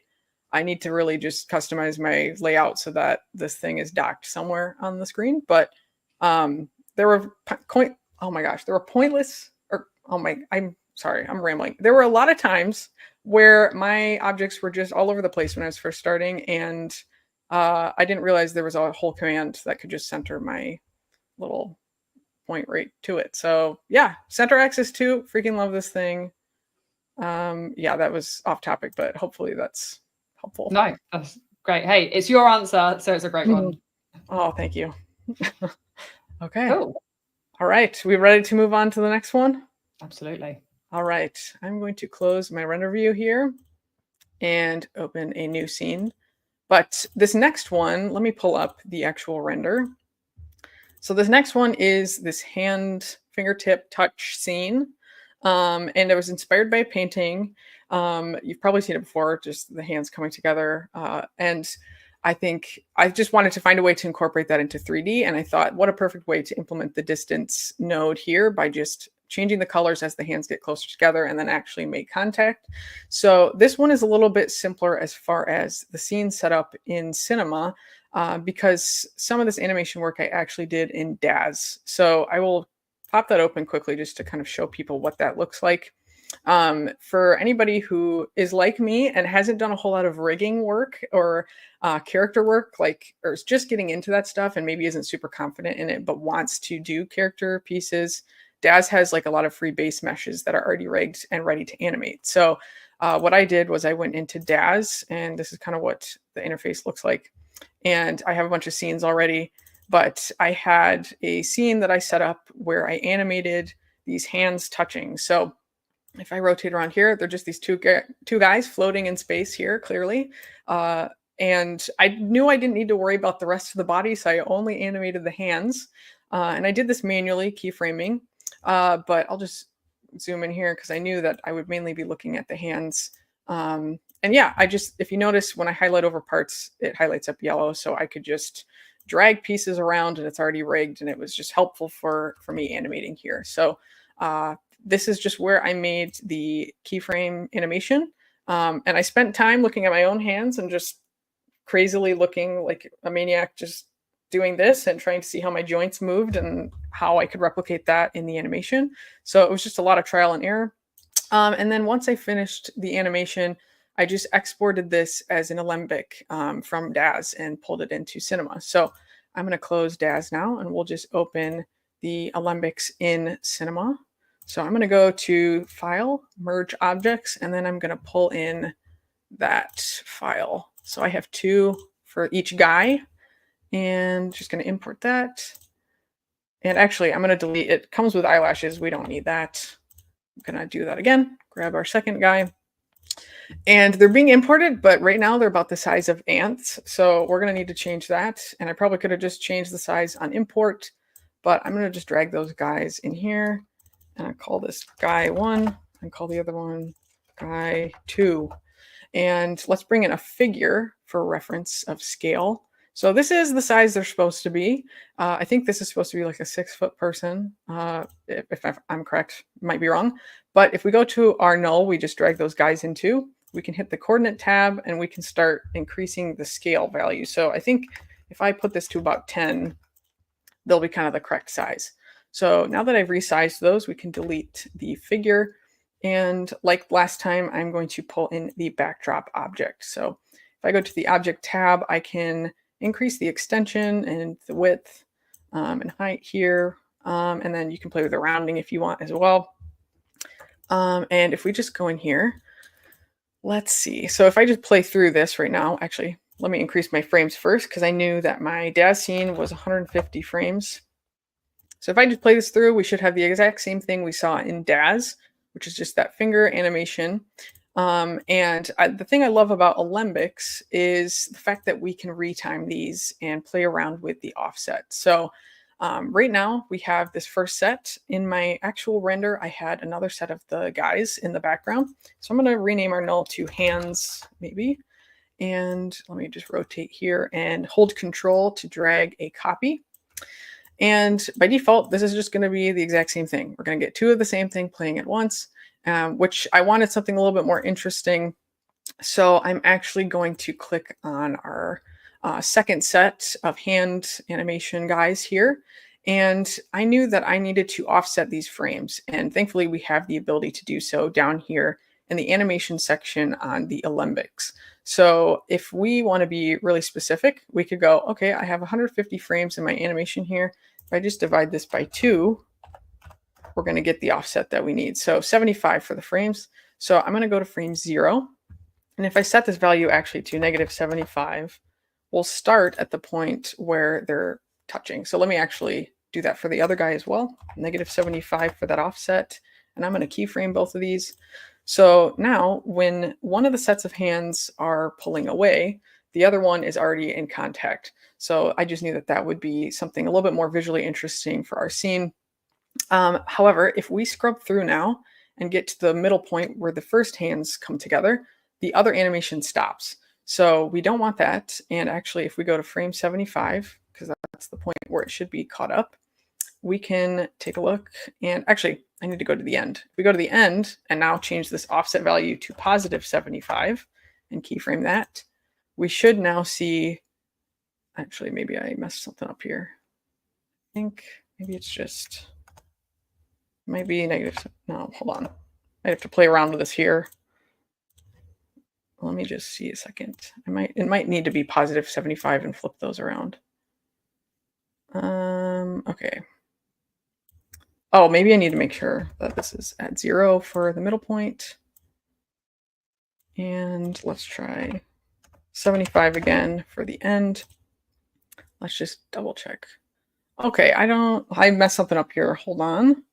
I need to really just customize my layout so that this thing is docked somewhere on the screen. But there were pointless, I'm sorry, I'm rambling. There were a lot of times where my objects were just all over the place when I was first starting, and I didn't realize there was a whole command that could just center my little point right to it. So yeah, center axis 2, freaking love this thing. That was off topic, but hopefully that's helpful. No, that's great. Hey, it's your answer, so it's a great one. Oh, thank you. Okay. Cool. All right, we ready to move on to the next one? Absolutely. All right, I'm going to close my render view here and open a new scene. But this next one, let me pull up the actual render. So this next one is this hand fingertip touch scene. And it was inspired by a painting. You've probably seen it before, just the hands coming together. And I think I just wanted to find a way to incorporate that into 3D. And I thought, what a perfect way to implement the distance node here by just changing the colors as the hands get closer together and then actually make contact. So this one is a little bit simpler as far as the scene setup in Cinema, because some of this animation work I actually did in DAZ. So I will pop that open quickly just to kind of show people what that looks like. For anybody who is like me and hasn't done a whole lot of rigging work or character work, or is just getting into that stuff and maybe isn't super confident in it, but wants to do character pieces, DAZ has like a lot of free base meshes that are already rigged and ready to animate. So what I did was I went into DAZ, and this is kind of what the interface looks like. And I have a bunch of scenes already, but I had a scene that I set up where I animated these hands touching. So if I rotate around here, they're just these two guys floating in space here, clearly. And I knew I didn't need to worry about the rest of the body, so I only animated the hands. And I did this manually, keyframing. But I'll just zoom in here because I knew that I would mainly be looking at the hands. And yeah, if you notice when I highlight over parts, it highlights up yellow. So I could just drag pieces around and it's already rigged, and it was just helpful for me animating here. So This is just where I made the keyframe animation. And I spent time looking at my own hands and just crazily looking like a maniac, just doing this and trying to see how my joints moved and how I could replicate that in the animation. So it was just a lot of trial and error. And then once I finished the animation, I just exported this as an alembic from Daz and pulled it into Cinema. So I'm going to close Daz now, and we'll just open the alembics in Cinema. So I'm going to go to File, Merge Objects, and then I'm going to pull in that file. So I have 2 for each guy, and just going to import that. And actually, I'm going to delete it. It comes with eyelashes. We don't need that. I'm going to do that again. Grab our second guy. And they're being imported, but right now they're about the size of ants. So we're going to need to change that. And I probably could have just changed the size on import, but I'm going to just drag those guys in here. And I call this guy 1 and call the other one guy 2. And let's bring in a figure for reference of scale. So this is the size they're supposed to be. I think this is supposed to be like a 6-foot person. If I'm correct, might be wrong. But if we go to our null, we just drag those guys into. We can hit the coordinate tab and we can start increasing the scale value. So I think if I put this to about 10, they'll be kind of the correct size. So now that I've resized those, we can delete the figure. And like last time, I'm going to pull in the backdrop object. So if I go to the object tab, I can increase the extension and the width and height here. And then you can play with the rounding if you want as well. And if we just go in here, let's see. So if I just play through this right now, actually, let me increase my frames first because I knew that my Daz scene was 150 frames. So if I just play this through, we should have the exact same thing we saw in Daz, which is just that finger animation. The thing I love about alembics is the fact that we can retime these and play around with the offset. So right now we have this first set. In my actual render, I had another set of the guys in the background. So I'm going to rename our null to hands, maybe. And let me just rotate here and hold Control to drag a copy. And by default, this is just going to be the exact same thing. We're going to get 2 of the same thing playing at once, which I wanted something a little bit more interesting. So I'm actually going to click on our second set of hand animation guys here. And I knew that I needed to offset these frames. And thankfully, we have the ability to do so down here in the animation section on the alembics. So if we want to be really specific, we could go, okay, I have 150 frames in my animation here. If I just divide this by 2, we're going to get the offset that we need. So 75 for the frames. So I'm going to go to frame 0. And if I set this value actually to -75, we'll start at the point where they're touching. So let me actually do that for the other guy as well. -75 for that offset. And I'm going to keyframe both of these. So now when one of the sets of hands are pulling away, the other one is already in contact. So I just knew that that would be something a little bit more visually interesting for our scene. However, if we scrub through now and get to the middle point where the first hands come together, the other animation stops. So we don't want that. And actually, if we go to frame 75, because that's the point where it should be caught up, we can take a look. And actually, I need to go to the end. If we go to the end and now change this offset value to +75 and keyframe that, we should now see, actually, maybe I messed something up here. I think maybe it's just, maybe negative, no, hold on. I have to play around with this here. Let me just see a second. It might need to be +75 and flip those around. Okay. Oh, maybe I need to make sure that this is at 0 for the middle point. And let's try 75 again for the end. Let's just double check. Okay, I messed something up here. Hold on.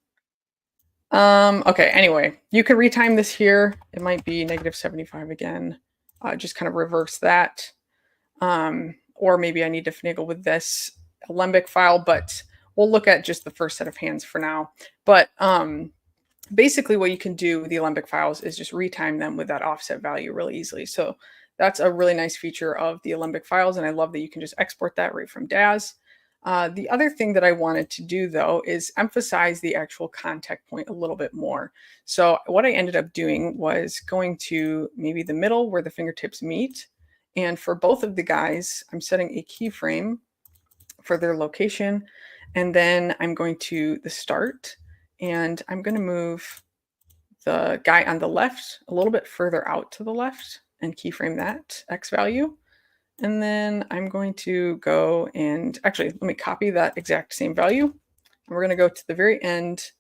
Okay, anyway, you can retime this here. It might be -75 again. Just kind of reverse that. Or maybe I need to finagle with this alembic file, but we'll look at just the first set of hands for now. But basically what you can do with the alembic files is just retime them with that offset value really easily. So that's a really nice feature of the alembic files. And I love that you can just export that right from Daz. The other thing that I wanted to do though is emphasize the actual contact point a little bit more. So what I ended up doing was going to maybe the middle where the fingertips meet. And for both of the guys, I'm setting a keyframe for their location. And then I'm going to the start, and I'm going to move the guy on the left a little bit further out to the left and keyframe that X value. And then I'm going to go and actually let me copy that exact same value. And we're going to go to the very end,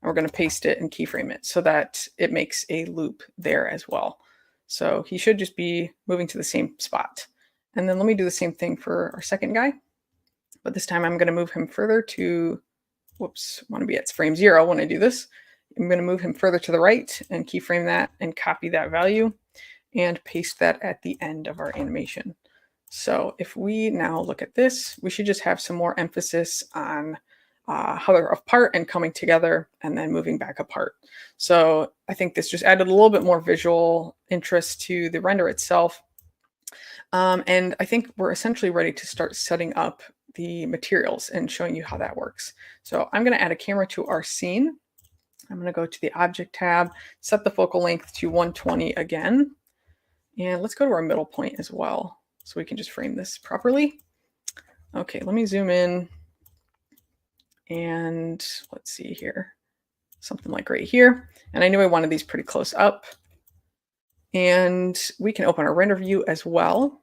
and we're going to paste it and keyframe it so that it makes a loop there as well. So he should just be moving to the same spot. And then let me do the same thing for our second guy. But this time I'm going to move him further to, whoops, want to be at frame 0 when I do this. I'm going to move him further to the right and keyframe that and copy that value and paste that at the end of our animation. So if we now look at this, we should just have some more emphasis on how they're apart and coming together and then moving back apart. So I think this just added a little bit more visual interest to the render itself. And I think we're essentially ready to start setting up the materials and showing you how that works. So I'm going to add a camera to our scene. I'm going to go to the object tab, set the focal length to 120 again. And let's go to our middle point as well, so we can just frame this properly. Okay, let me zoom in. And let's see here, something like right here. And I knew I wanted these pretty close up. And we can open our render view as well.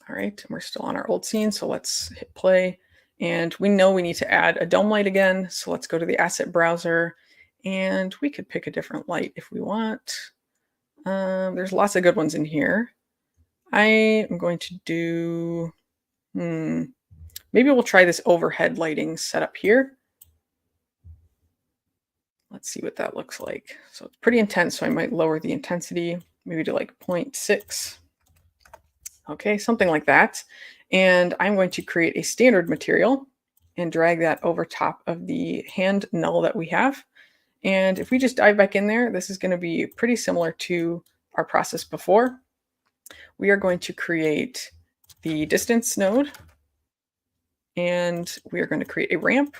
All right, we're still on our old scene, so let's hit play. And we know we need to add a dome light again. So let's go to the asset browser, and we could pick a different light if we want. There's lots of good ones in here. I am going to do, maybe we'll try this overhead lighting setup here. Let's see what that looks like. So it's pretty intense, so I might lower the intensity, maybe to like 0.6. Okay, something like that. And I'm going to create a standard material and drag that over top of the hand null that we have. And if we just dive back in there, this is going to be pretty similar to our process before. We are going to create the distance node, and we are going to create a ramp.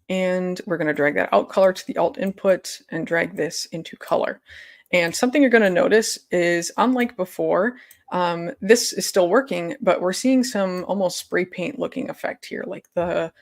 And we're going to drag that out color to the alt input and drag this into color. And something you're going to notice is, unlike before, this is still working, but we're seeing some almost spray paint looking effect here. Like the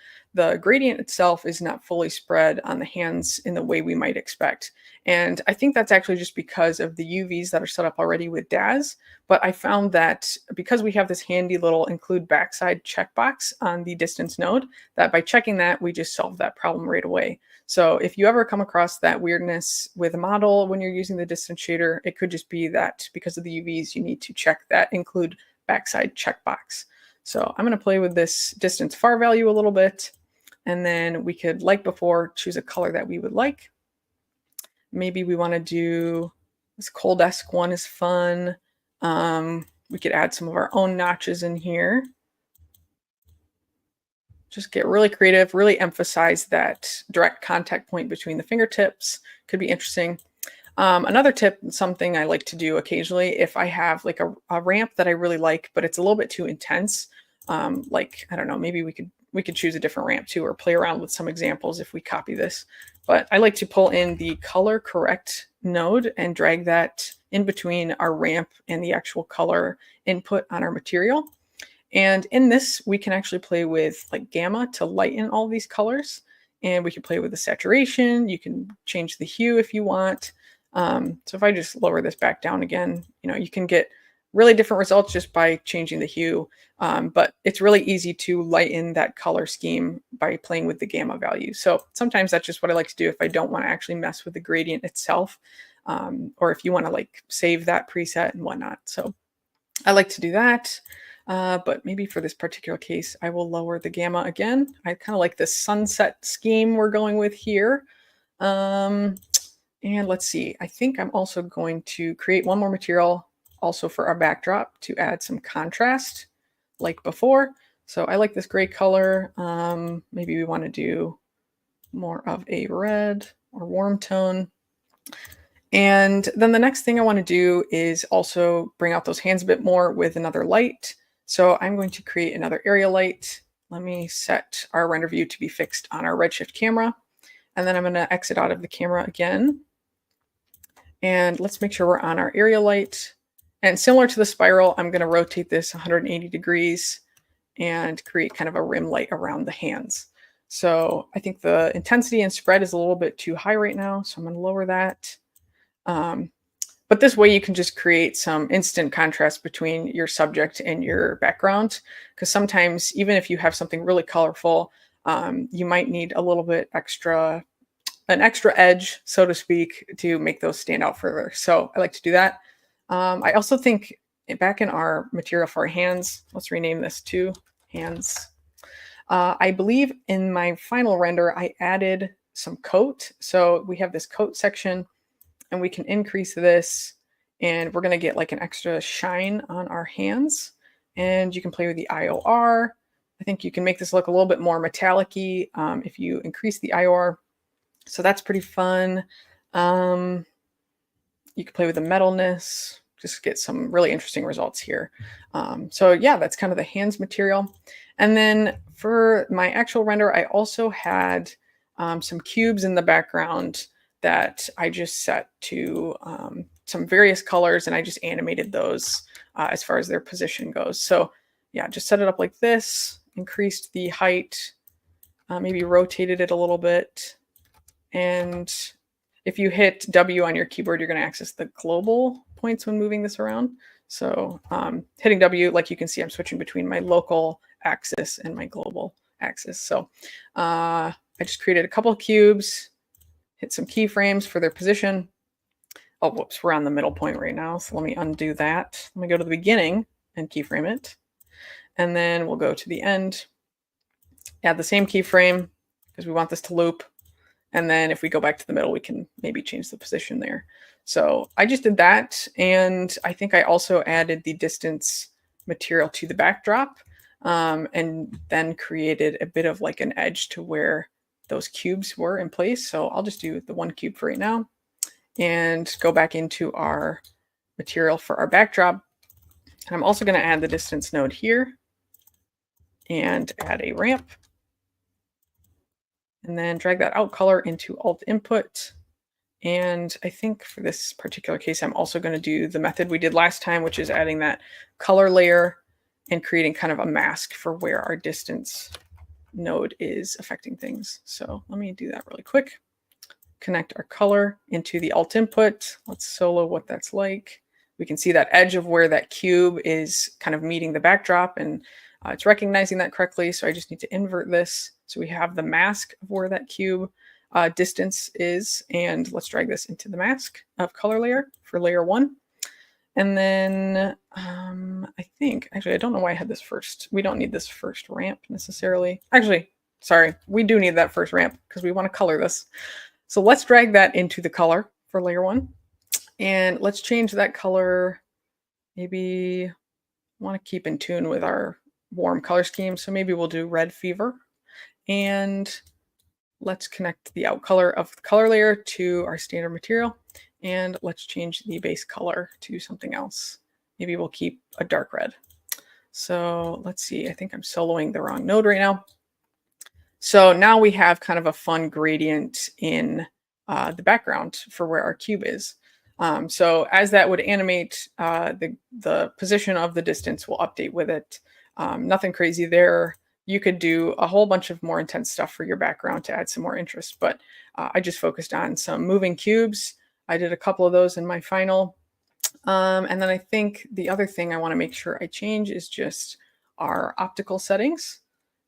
gradient itself is not fully spread on the hands in the way we might expect. And I think that's actually just because of the UVs that are set up already with DAZ. But I found that because we have this handy little include backside checkbox on the distance node, that by checking that, we just solve that problem right away. So if you ever come across that weirdness with a model when you're using the distance shader, it could just be that because of the UVs, you need to check that include backside checkbox. So I'm going to play with this distance far value a little bit. And then we could, like before, choose a color that we would like. Maybe we want to do this cold-esque one is fun. We could add some of our own notches in here. Just get really creative, really emphasize that direct contact point between the fingertips. Could be interesting. Another tip, something I like to do occasionally, if I have like a ramp that I really like, but it's a little bit too intense, like, I don't know, maybe we could choose a different ramp too, or play around with some examples if we copy this. But I like to pull in the color correct node and drag that in between our ramp and the actual color input on our material. And in this, we can actually play with like gamma to lighten all these colors. And we can play with the saturation. You can change the hue if you want. So if I just lower this back down again, you can get really different results just by changing the hue. But it's really easy to lighten that color scheme by playing with the gamma value. So sometimes that's just what I like to do if I don't want to actually mess with the gradient itself, or if you want to like save that preset and whatnot. So I like to do that. But maybe for this particular case, I will lower the gamma again. I kind of like the sunset scheme we're going with here. And let's see, I think I'm also going to create one more material also for our backdrop to add some contrast like before. So I like this gray color. Maybe we want to do more of a red or warm tone. And then the next thing I want to do is also bring out those hands a bit more with another light. So I'm going to create another area light. Let me set our render view to be fixed on our Redshift camera. And then I'm going to exit out of the camera again. And let's make sure we're on our area light. And similar to the spiral, I'm going to rotate this 180 degrees and create kind of a rim light around the hands. So I think the intensity and spread is a little bit too high right now, so I'm going to lower that. But this way you can just create some instant contrast between your subject and your background, because sometimes even if you have something really colorful, you might need a little bit an extra edge, so to speak, to make those stand out further. So I like to do that. I also think back in our material for our hands, let's rename this to hands. I believe in my final render, I added some coat. So we have this coat section and we can increase this and we're going to get like an extra shine on our hands. And you can play with the IOR. I think you can make this look a little bit more metallic-y if you increase the IOR. So that's pretty fun. You can play with the metalness, just get some really interesting results here. So yeah, that's kind of the hands material. And then for my actual render, I also had some cubes in the background that I just set to some various colors, and I just animated those as far as their position goes. So yeah, just set it up like this, increased the height, maybe rotated it a little bit. And if you hit W on your keyboard, you're going to access the global points when moving this around. So hitting W, like you can see, I'm switching between my local axis and my global axis. So I just created a couple of cubes, hit some keyframes for their position. Oh, whoops, we're on the middle point right now. So let me undo that. Let me go to the beginning and keyframe it. And then we'll go to the end, add the same keyframe because we want this to loop. And then if we go back to the middle, we can maybe change the position there. So I just did that. And I think I also added the distance material to the backdrop and then created a bit of like an edge to where those cubes were in place. So I'll just do the one cube for right now and go back into our material for our backdrop. And I'm also going to add the distance node here and add a ramp. And then drag that out color into alt input. And I think for this particular case, I'm also going to do the method we did last time, which is adding that color layer and creating kind of a mask for where our distance node is affecting things. So let me do that really quick. Connect our color into the alt input. Let's solo what that's like. We can see that edge of where that cube is kind of meeting the backdrop, and it's recognizing that correctly. So I just need to invert this. So we have the mask of where that cube distance is, and let's drag this into the mask of color layer for layer 1. And then I think, actually, I don't know why I had this first. We don't need this first ramp necessarily. Actually, sorry, we do need that first ramp because we want to color this. So let's drag that into the color for layer 1. And let's change that color. Maybe want to keep in tune with our warm color scheme. So maybe we'll do red fever. And let's connect the out color of the color layer to our standard material. And let's change the base color to something else. Maybe we'll keep a dark red. So let's see, I think I'm soloing the wrong node right now. So now we have kind of a fun gradient in the background for where our cube is. So as that would animate, the position of the distance will update with it. Nothing crazy there. You could do a whole bunch of more intense stuff for your background to add some more interest, but I just focused on some moving cubes. I did a couple of those in my final. And then I think the other thing I want to make sure I change is just our optical settings.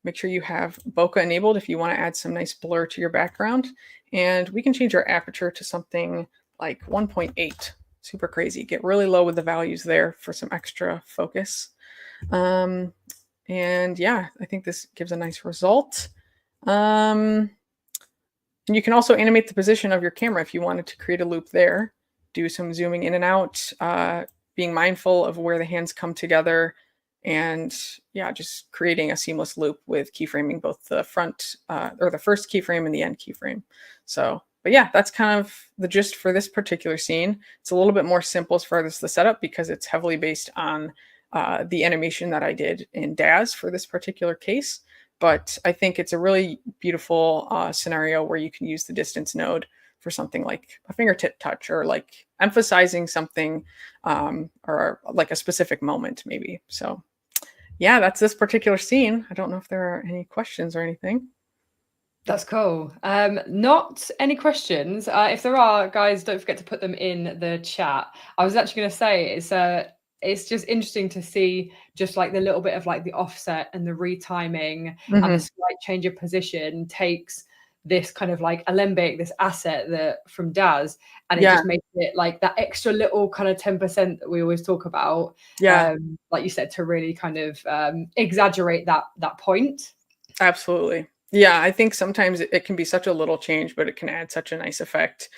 Make sure you have bokeh enabled if you want to add some nice blur to your background. And we can change our aperture to something like 1.8. Super crazy. Get really low with the values there for some extra focus. And yeah, I think this gives a nice result. And you can also animate the position of your camera if you wanted to create a loop there. Do some zooming in and out, being mindful of where the hands come together, and yeah, just creating a seamless loop with keyframing both the front or the first keyframe and the end keyframe. So, but yeah, that's kind of the gist for this particular scene. It's a little bit more simple as far as the setup because it's heavily based on the animation that I did in DAZ for this particular case. But I think it's a really beautiful scenario where you can use the distance node for something like a fingertip touch, or like emphasizing something, or like a specific moment maybe. So yeah, that's this particular scene. I don't know if there are any questions or anything. That's cool. Not any questions. If there are, guys, don't forget to put them in the chat. I was actually going to say it's just interesting to see just like the little bit of like the offset and the retiming and the slight change of position takes this kind of like alembic, this asset that from DAZ, and it just makes it like that extra little kind of 10% that we always talk about. Like you said, to really kind of exaggerate that point. Absolutely. Yeah, I think sometimes it can be such a little change, but it can add such a nice effect.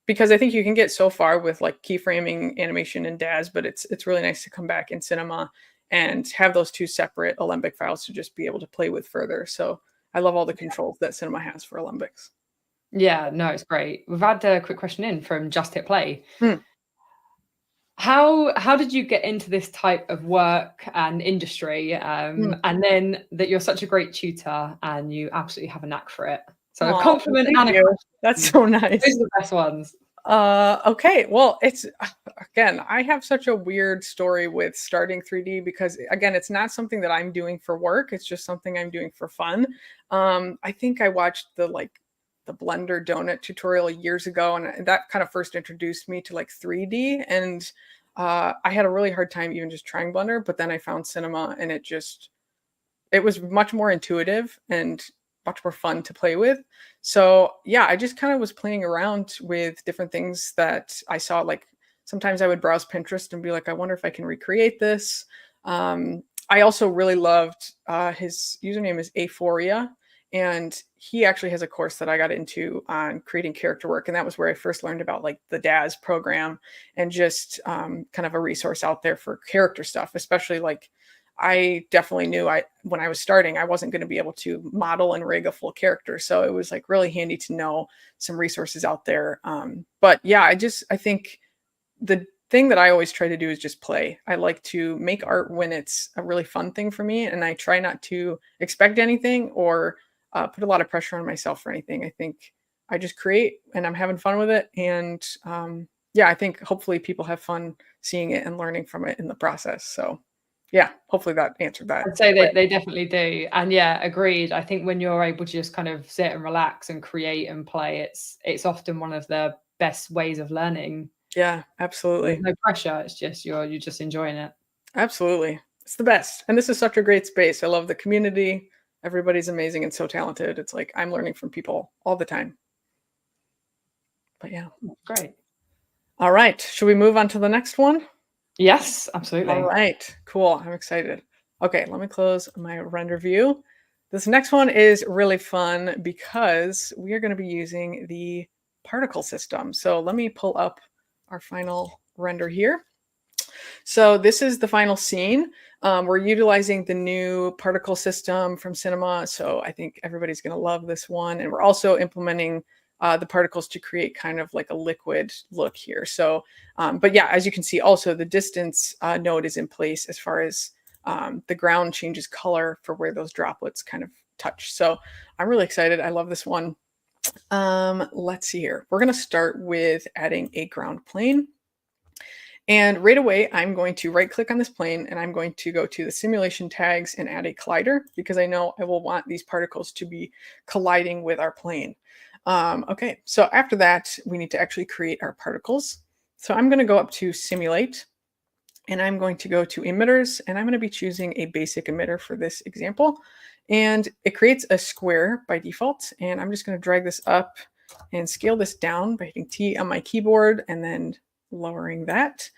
Because I think you can get so far with like keyframing animation in DAZ, but it's really nice to come back in Cinema and have those two separate Alembic files to just be able to play with further. So I love all the controls that Cinema has for Alembics. Yeah, no, it's great. We've had a quick question in from Just Hit Play. How did you get into this type of work and industry? And then that you're such a great tutor and you absolutely have a knack for it. So a compliment and a question. That's so nice. Those are the best ones. Okay, well, it's again, I have such a weird story with starting 3D because again, it's not something that I'm doing for work. It's just something I'm doing for fun. I think I watched the Blender donut tutorial years ago, and that kind of first introduced me to like 3D. And I had a really hard time even just trying Blender, but then I found Cinema, and it was much more intuitive and much more fun to play with. So yeah, I just kind of was playing around with different things that I saw. Like sometimes I would browse Pinterest and be like, I wonder if I can recreate this. I also really loved his username is Aphoria, and he actually has a course that I got into on creating character work, and that was where I first learned about like the DAZ program and just kind of a resource out there for character stuff, especially like I definitely knew when I was starting, I wasn't going to be able to model and rig a full character. So it was like really handy to know some resources out there. But yeah, I think the thing that I always try to do is just play. I like to make art when it's a really fun thing for me. And I try not to expect anything or put a lot of pressure on myself for anything. I think I just create and I'm having fun with it. And yeah, I think hopefully people have fun seeing it and learning from it in the process. So yeah, hopefully that answered that. I'd say they definitely do. And yeah, agreed. I think when you're able to just kind of sit and relax and create and play, it's often one of the best ways of learning. Yeah, absolutely. There's no pressure. It's just you're just enjoying it. Absolutely. It's the best. And this is such a great space. I love the community. Everybody's amazing and so talented. It's like I'm learning from people all the time. But yeah. Great. All right. Should we move on to the next one? Yes, absolutely. All right, cool. I'm excited. Okay, let me close my render view. This next one is really fun because we are going to be using the particle system. So let me pull up our final render here. So this is the final scene. We're utilizing the new particle system from Cinema. So I think everybody's going to love this one. And we're also implementing the particles to create kind of like a liquid look here. So, but yeah, as you can see, also the distance node is in place as far as the ground changes color for where those droplets kind of touch. So I'm really excited. I love this one. Let's see here. We're going to start with adding a ground plane. And right away, I'm going to right click on this plane and I'm going to go to the simulation tags and add a collider because I know I will want these particles to be colliding with our plane. Okay, so after that, we need to actually create our particles. So I'm going to go up to simulate and I'm going to go to emitters and I'm going to be choosing a basic emitter for this example. And it creates a square by default. And I'm just going to drag this up and scale this down by hitting T on my keyboard and then lowering that.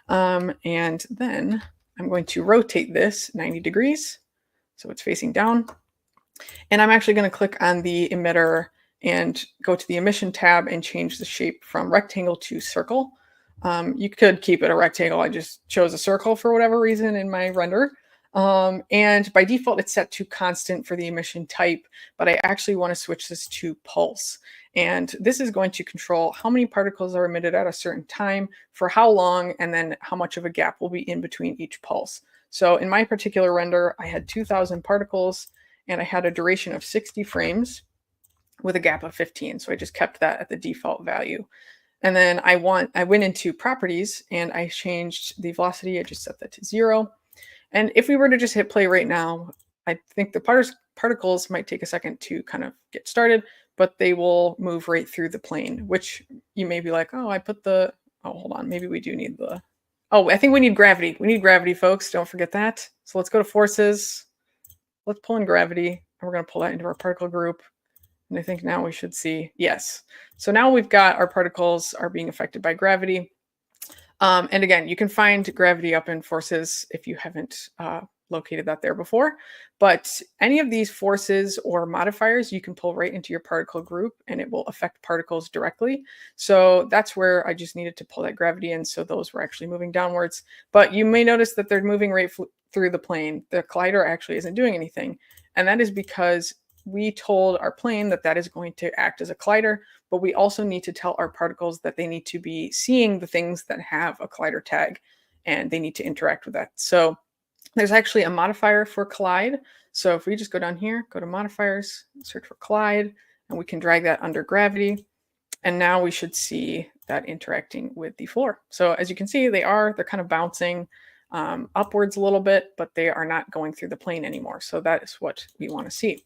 And then I'm going to rotate this 90 degrees. So it's facing down. And I'm actually going to click on the emitter and go to the emission tab and change the shape from rectangle to circle. You could keep it a rectangle. I just chose a circle for whatever reason in my render. And by default, it's set to constant for the emission type, but I actually want to switch this to pulse. And this is going to control how many particles are emitted at a certain time, for how long, and then how much of a gap will be in between each pulse. So in my particular render, I had 2,000 particles and I had a duration of 60 frames with a gap of 15. So I just kept that at the default value. And then I went into properties and I changed the velocity. I just set that to 0. And if we were to just hit play right now, I think the particles might take a second to kind of get started, but they will move right through the plane, which you may be like, oh, hold on, maybe we do need I think we need gravity. We need gravity, folks. Don't forget that. So let's go to forces. Let's pull in gravity, and we're going to pull that into our particle group. And I think now we should see, yes. So now we've got our particles are being affected by gravity. And again, you can find gravity up in forces if you haven't located that there before. But any of these forces or modifiers, you can pull right into your particle group and it will affect particles directly. So that's where I just needed to pull that gravity in. So those were actually moving downwards. But you may notice that they're moving right through the plane. The collider actually isn't doing anything. And that is because we told our plane that that is going to act as a collider, but we also need to tell our particles that they need to be seeing the things that have a collider tag and they need to interact with that. So there's actually a modifier for collide. So if we just go down here, go to modifiers, search for collide, and we can drag that under gravity. And now we should see that interacting with the floor. So as you can see, they're kind of bouncing upwards a little bit, but they are not going through the plane anymore. So that is what we want to see.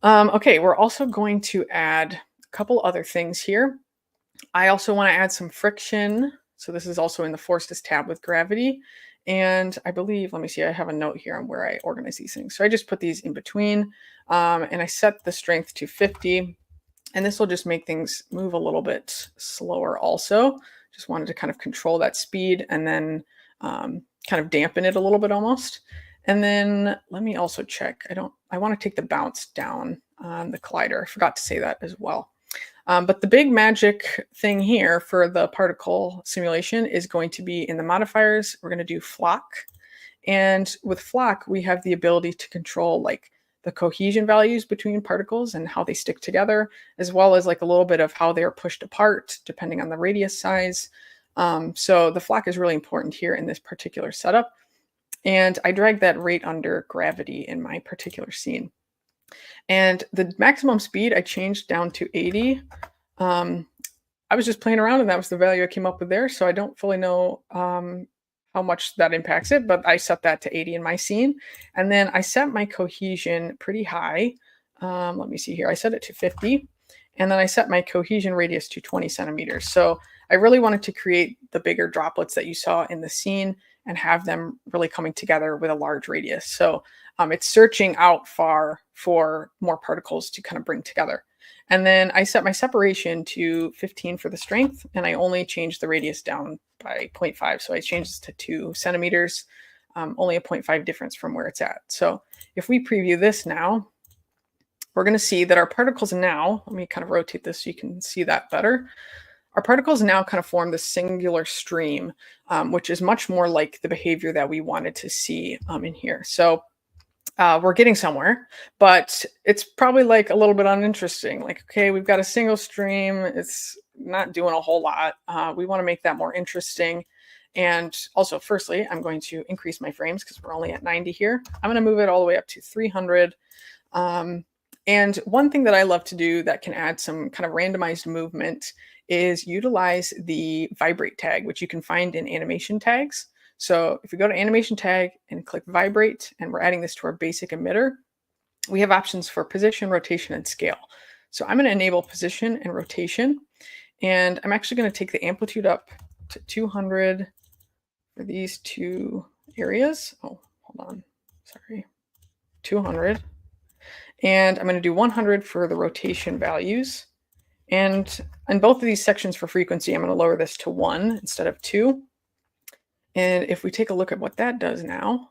Okay, we're also going to add a couple other things here. I also want to add some friction. So this is also in the forces tab with gravity. And I believe, let me see, I have a note here on where I organize these things. So I just put these in between and I set the strength to 50. And this will just make things move a little bit slower also. Just wanted to kind of control that speed and then kind of dampen it a little bit almost. And then let me also check. I want to take the bounce down on the collider. I forgot to say that as well. But the big magic thing here for the particle simulation is going to be in the modifiers. We're going to do flock. And with flock, we have the ability to control like the cohesion values between particles and how they stick together, as well as like a little bit of how they are pushed apart depending on the radius size. So the flock is really important here in this particular setup. And I dragged that right under gravity in my particular scene. And the maximum speed I changed down to 80. I was just playing around and that was the value I came up with there. So I don't fully know how much that impacts it, but I set that to 80 in my scene. And then I set my cohesion pretty high. Let me see here. I set it to 50. And then I set my cohesion radius to 20 centimeters. So I really wanted to create the bigger droplets that you saw in the scene and have them really coming together with a large radius. So it's searching out far for more particles to kind of bring together. And then I set my separation to 15 for the strength, and I only changed the radius down by 0.5. So I changed this to 2 centimeters, only a 0.5 difference from where it's at. So if we preview this now, we're going to see that our particles now, let me kind of rotate this so you can see that better. Our particles now kind of form this singular stream, which is much more like the behavior that we wanted to see in here. So we're getting somewhere, but it's probably like a little bit uninteresting. Like, okay, we've got a single stream. It's not doing a whole lot. We want to make that more interesting. And also, firstly, I'm going to increase my frames because we're only at 90 here. I'm going to move it all the way up to 300. And one thing that I love to do that can add some kind of randomized movement is utilize the vibrate tag, which you can find in animation tags. So if we go to animation tag and click vibrate, and we're adding this to our basic emitter, we have options for position, rotation, and scale. So I'm going to enable position and rotation, and I'm actually going to take the amplitude up to 200 for these two areas. Oh, hold on. Sorry. 200. And I'm going to do 100 for the rotation values. And in both of these sections for frequency, I'm going to lower this to 1 instead of 2. And if we take a look at what that does now,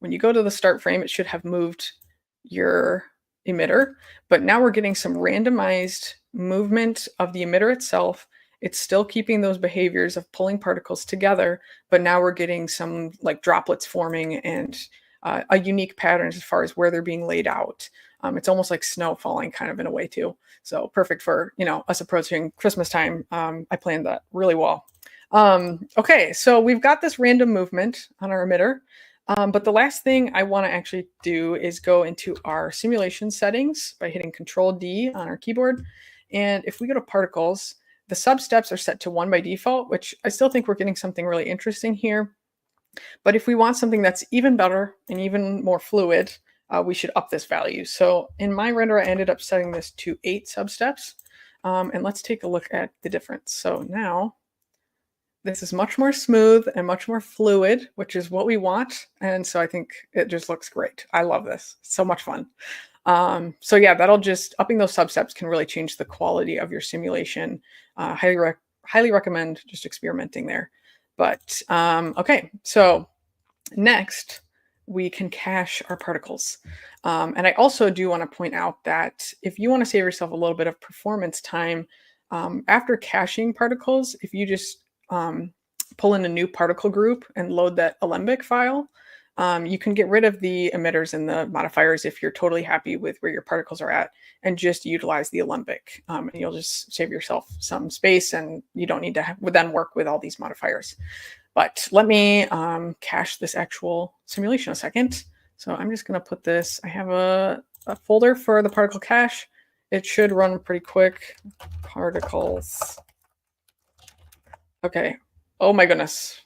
when you go to the start frame, it should have moved your emitter. But now we're getting some randomized movement of the emitter itself it's still keeping those behaviors of pulling particles together, but now we're getting some like droplets forming and a unique pattern as far as where they're being laid out. It's almost like snow falling kind of in a way too. So perfect for, us approaching Christmas time. I planned that really well. Okay, so we've got this random movement on our emitter. But the last thing I want to actually do is go into our simulation settings by hitting Control D on our keyboard. And if we go to particles, the sub steps are set to 1 by default, which I still think we're getting something really interesting here. But if we want something that's even better and even more fluid, we should up this value. So in my render, I ended up setting this to 8 sub steps. And let's take a look at the difference. So now this is much more smooth and much more fluid, which is what we want. And so I think it just looks great. I love this. It's so much fun. So yeah, that'll just upping those substeps can really change the quality of your simulation. Highly recommend just experimenting there. But okay, so next we can cache our particles. And I also do want to point out that if you want to save yourself a little bit of performance time, after caching particles, if you just pull in a new particle group and load that Alembic file, you can get rid of the emitters and the modifiers if you're totally happy with where your particles are at, and just utilize the Alembic. And you'll just save yourself some space, and you don't need to then work with all these modifiers. But let me cache this actual simulation a second. So I'm just going to put this, I have a folder for the particle cache. It should run pretty quick. Particles. Okay. Oh my goodness.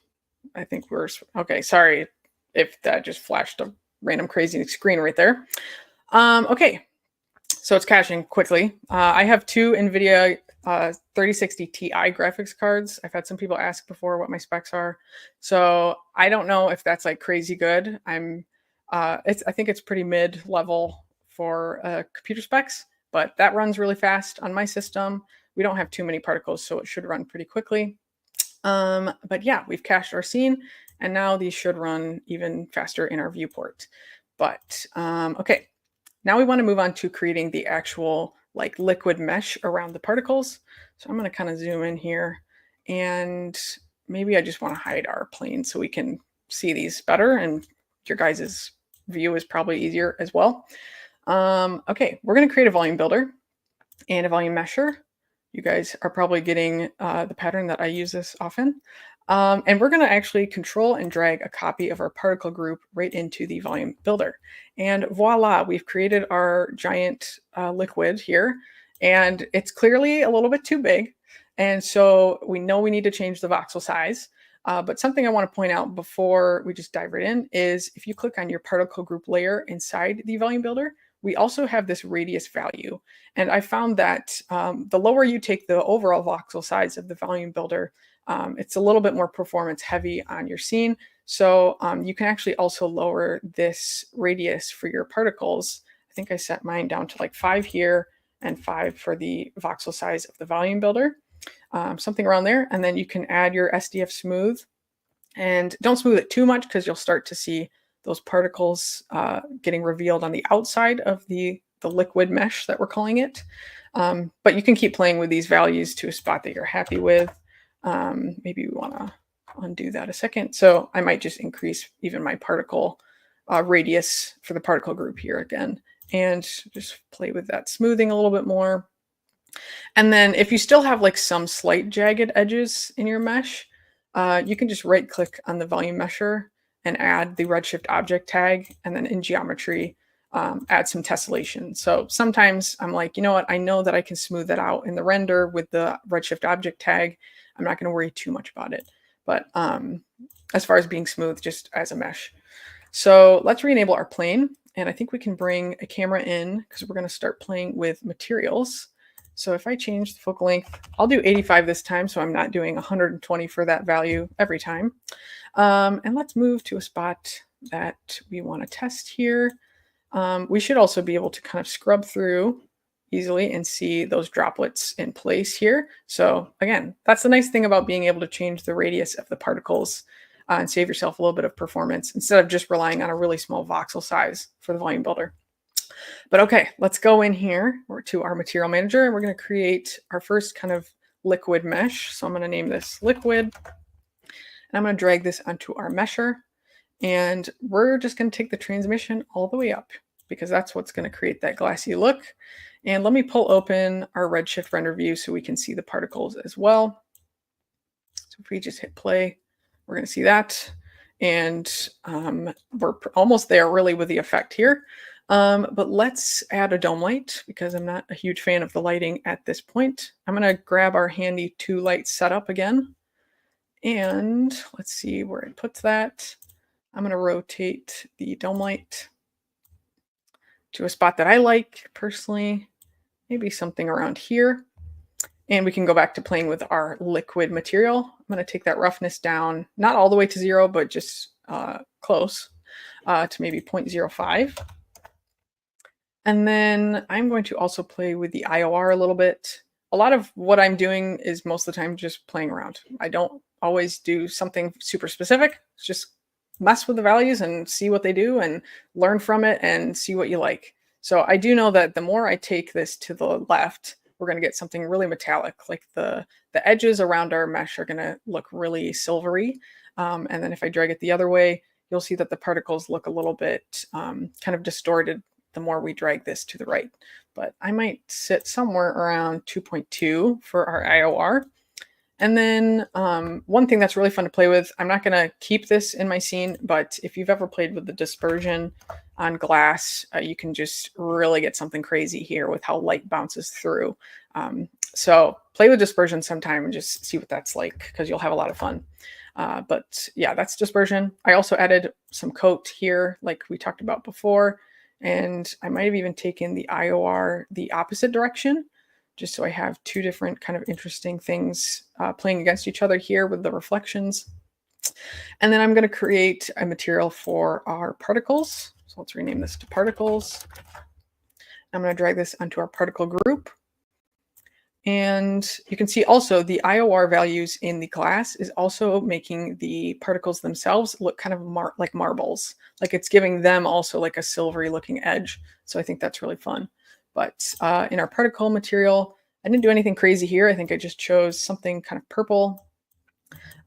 I think we're, okay, sorry if that just flashed a random crazy screen right there. Okay, so it's caching quickly. I have 2 NVIDIA 3060 Ti graphics cards. I've had some people ask before what my specs are. So I don't know if that's like crazy good. I think it's pretty mid-level for computer specs, but that runs really fast on my system. We don't have too many particles, so it should run pretty quickly. But yeah, we've cached our scene, and now these should run even faster in our viewport. But okay, now we want to move on to creating the actual like liquid mesh around the particles. So I'm going to kind of zoom in here, and maybe I just want to hide our plane so we can see these better, and your guys's view is probably easier as well. Okay, we're going to create a volume builder and a volume mesher. You guys are probably getting the pattern that I use this often. And we're going to actually control and drag a copy of our particle group right into the volume builder. And voila, we've created our giant liquid here. And it's clearly a little bit too big. And so we know we need to change the voxel size. But something I want to point out before we just dive right in is if you click on your particle group layer inside the volume builder, we also have this radius value. And I found that the lower you take the overall voxel size of the volume builder, it's a little bit more performance heavy on your scene. So you can actually also lower this radius for your particles. I think I set mine down to like 5 here and 5 for the voxel size of the volume builder, something around there. And then you can add your SDF smooth, and don't smooth it too much because you'll start to see those particles getting revealed on the outside of the liquid mesh that we're calling it. But you can keep playing with these values to a spot that you're happy with. Maybe we want to undo that a second. So I might just increase even my particle radius for the particle group here again, and just play with that smoothing a little bit more. And then if you still have like some slight jagged edges in your mesh, you can just right click on the volume mesher and add the Redshift object tag, and then in geometry, add some tessellation. So sometimes I'm like, you know what, I know that I can smooth that out in the render with the Redshift object tag. I'm not going to worry too much about it. But as far as being smooth, just as a mesh. So let's re-enable our plane. And I think we can bring a camera in because we're going to start playing with materials. So if I change the focal length, I'll do 85 this time, so I'm not doing 120 for that value every time. And let's move to a spot that we want to test here. We should also be able to kind of scrub through easily and see those droplets in place here. So again, that's the nice thing about being able to change the radius of the particles and save yourself a little bit of performance instead of just relying on a really small voxel size for the volume builder. But okay, let's go in here to our material manager, and we're going to create our first kind of liquid mesh. So I'm going to name this liquid, and I'm going to drag this onto our mesher, and we're just going to take the transmission all the way up because that's what's going to create that glassy look. And let me pull open our Redshift render view so we can see the particles as well. So if we just hit play, we're going to see that. And we're almost there really with the effect here. But let's add a dome light because I'm not a huge fan of the lighting at this point. I'm going to grab our handy 2-light setup again. And let's see where it puts that. I'm going to rotate the dome light to a spot that I like personally, maybe something around here. And we can go back to playing with our liquid material. I'm going to take that roughness down, not all the way to 0, but just close to maybe 0.05. And then I'm going to also play with the IOR a little bit. A lot of what I'm doing is most of the time just playing around. I don't always do something super specific. It's just mess with the values and see what they do and learn from it and see what you like. So I do know that the more I take this to the left, we're going to get something really metallic. Like the edges around our mesh are going to look really silvery. And then if I drag it the other way, you'll see that the particles look a little bit kind of distorted the more we drag this to the right. But I might sit somewhere around 2.2 for our IOR. And then one thing that's really fun to play with, I'm not going to keep this in my scene, but if you've ever played with the dispersion on glass, you can just really get something crazy here with how light bounces through. So play with dispersion sometime and just see what that's like because you'll have a lot of fun. But yeah, that's dispersion. I also added some coat here like we talked about before. And I might have even taken the IOR the opposite direction, just so I have two different kind of interesting things playing against each other here with the reflections. And then I'm going to create a material for our particles. So let's rename this to particles. I'm going to drag this onto our particle group. And you can see also the IOR values in the glass is also making the particles themselves look kind of like marbles. Like it's giving them also like a silvery looking edge. So I think that's really fun. But in our particle material, I didn't do anything crazy here. I think I just chose something kind of purple.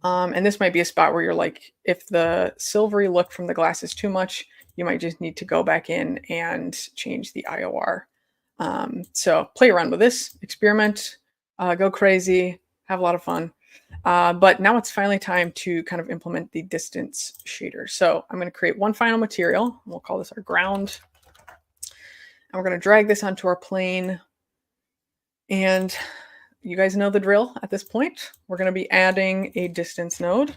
And this might be a spot where you're like, if the silvery look from the glass is too much, you might just need to go back in and change the IOR. So play around with this, experiment, go crazy, have a lot of fun. But now it's finally time to kind of implement the distance shader. So I'm going to create one final material. We'll call this our ground. And we're going to drag this onto our plane. And you guys know the drill at this point. We're going to be adding a distance node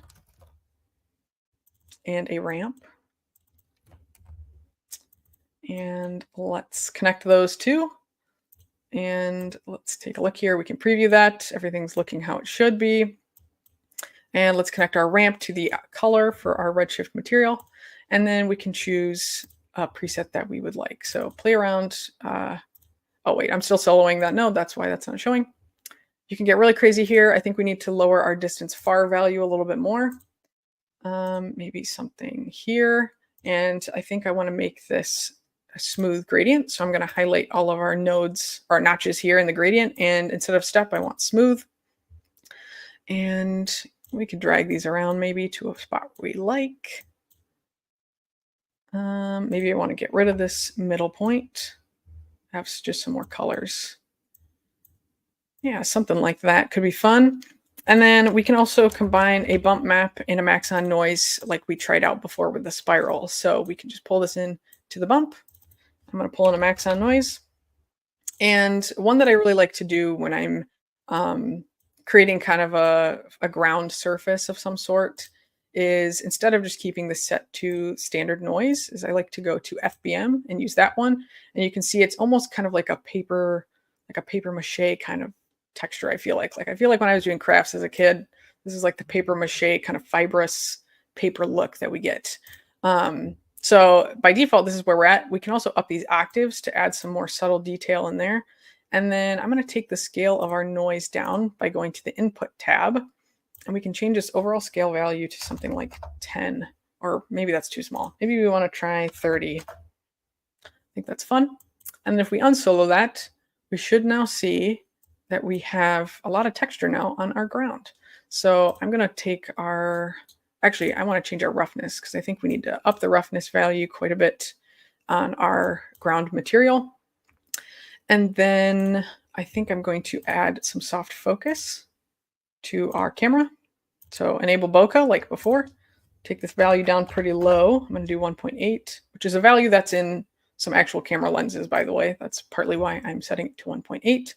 and a ramp. And let's connect those two. And let's take a look here. We can preview that. Everything's looking how it should be. And let's connect our ramp to the color for our Redshift material. And then we can choose a preset that we would like. So play around. Oh, wait, I'm still soloing that node. That's why that's not showing. You can get really crazy here. I think we need to lower our distance far value a little bit more. Maybe something here. And I think I want to make this a smooth gradient. So I'm going to highlight all of our nodes or notches here in the gradient. And instead of step, I want smooth. And we could drag these around maybe to a spot we like. Maybe I want to get rid of this middle point. Have just some more colors. Yeah, something like that could be fun. And then we can also combine a bump map and a Maxon noise like we tried out before with the spiral. So we can just pull this in to the bump. I'm going to pull in a Maxon noise. And one that I really like to do when I'm creating kind of a ground surface of some sort is instead of just keeping this set to standard noise, is I like to go to FBM and use that one. And you can see it's almost kind of like a paper mache kind of texture. I feel like when I was doing crafts as a kid, this is like the paper mache kind of fibrous paper look that we get. So by default, this is where we're at. We can also up these octaves to add some more subtle detail in there. And then I'm going to take the scale of our noise down by going to the input tab. And we can change this overall scale value to something like 10, or maybe that's too small. Maybe we want to try 30. I think that's fun. And if we unsolo that, we should now see that we have a lot of texture now on our ground. So I'm going to take actually, I want to change our roughness because I think we need to up the roughness value quite a bit on our ground material. And then I think I'm going to add some soft focus to our camera. So enable bokeh like before. Take this value down pretty low. I'm going to do 1.8, which is a value that's in some actual camera lenses, by the way. That's partly why I'm setting it to 1.8.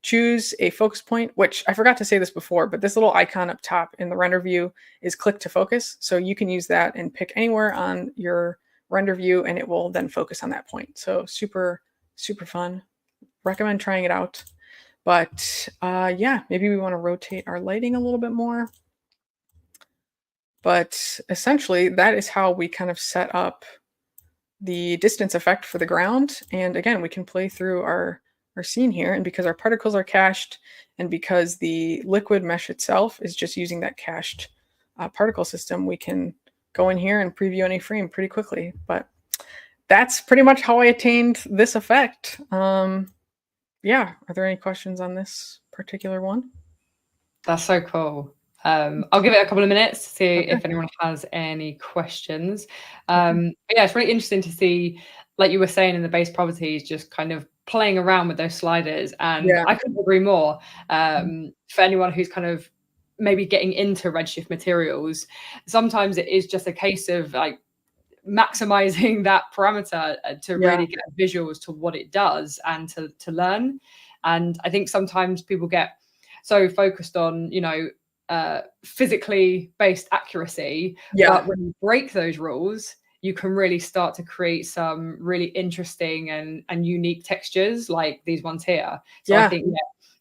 Choose a focus point, which I forgot to say this before, but this little icon up top in the render view is click to focus. So you can use that and pick anywhere on your render view and it will then focus on that point. So super, super fun. Recommend trying it out. But yeah, maybe we want to rotate our lighting a little bit more. But essentially, that is how we kind of set up the distance effect for the ground. And again, we can play through our scene here. And because our particles are cached and because the liquid mesh itself is just using that cached particle system, we can go in here and preview any frame pretty quickly. But that's pretty much how I attained this effect. Yeah, are there any questions on this particular one? That's so cool. I'll give it a couple of minutes to see if anyone has any questions. Yeah, it's really interesting to see, like you were saying in the base properties, just kind of playing around with those sliders. And I couldn't agree more. For anyone who's kind of maybe getting into Redshift materials, sometimes it is just a case of like maximizing that parameter to really get visuals to what it does and to learn. And I think sometimes people get so focused on, you know, physically based accuracy, but when you break those rules, you can really start to create some really interesting and unique textures like these ones here. So I think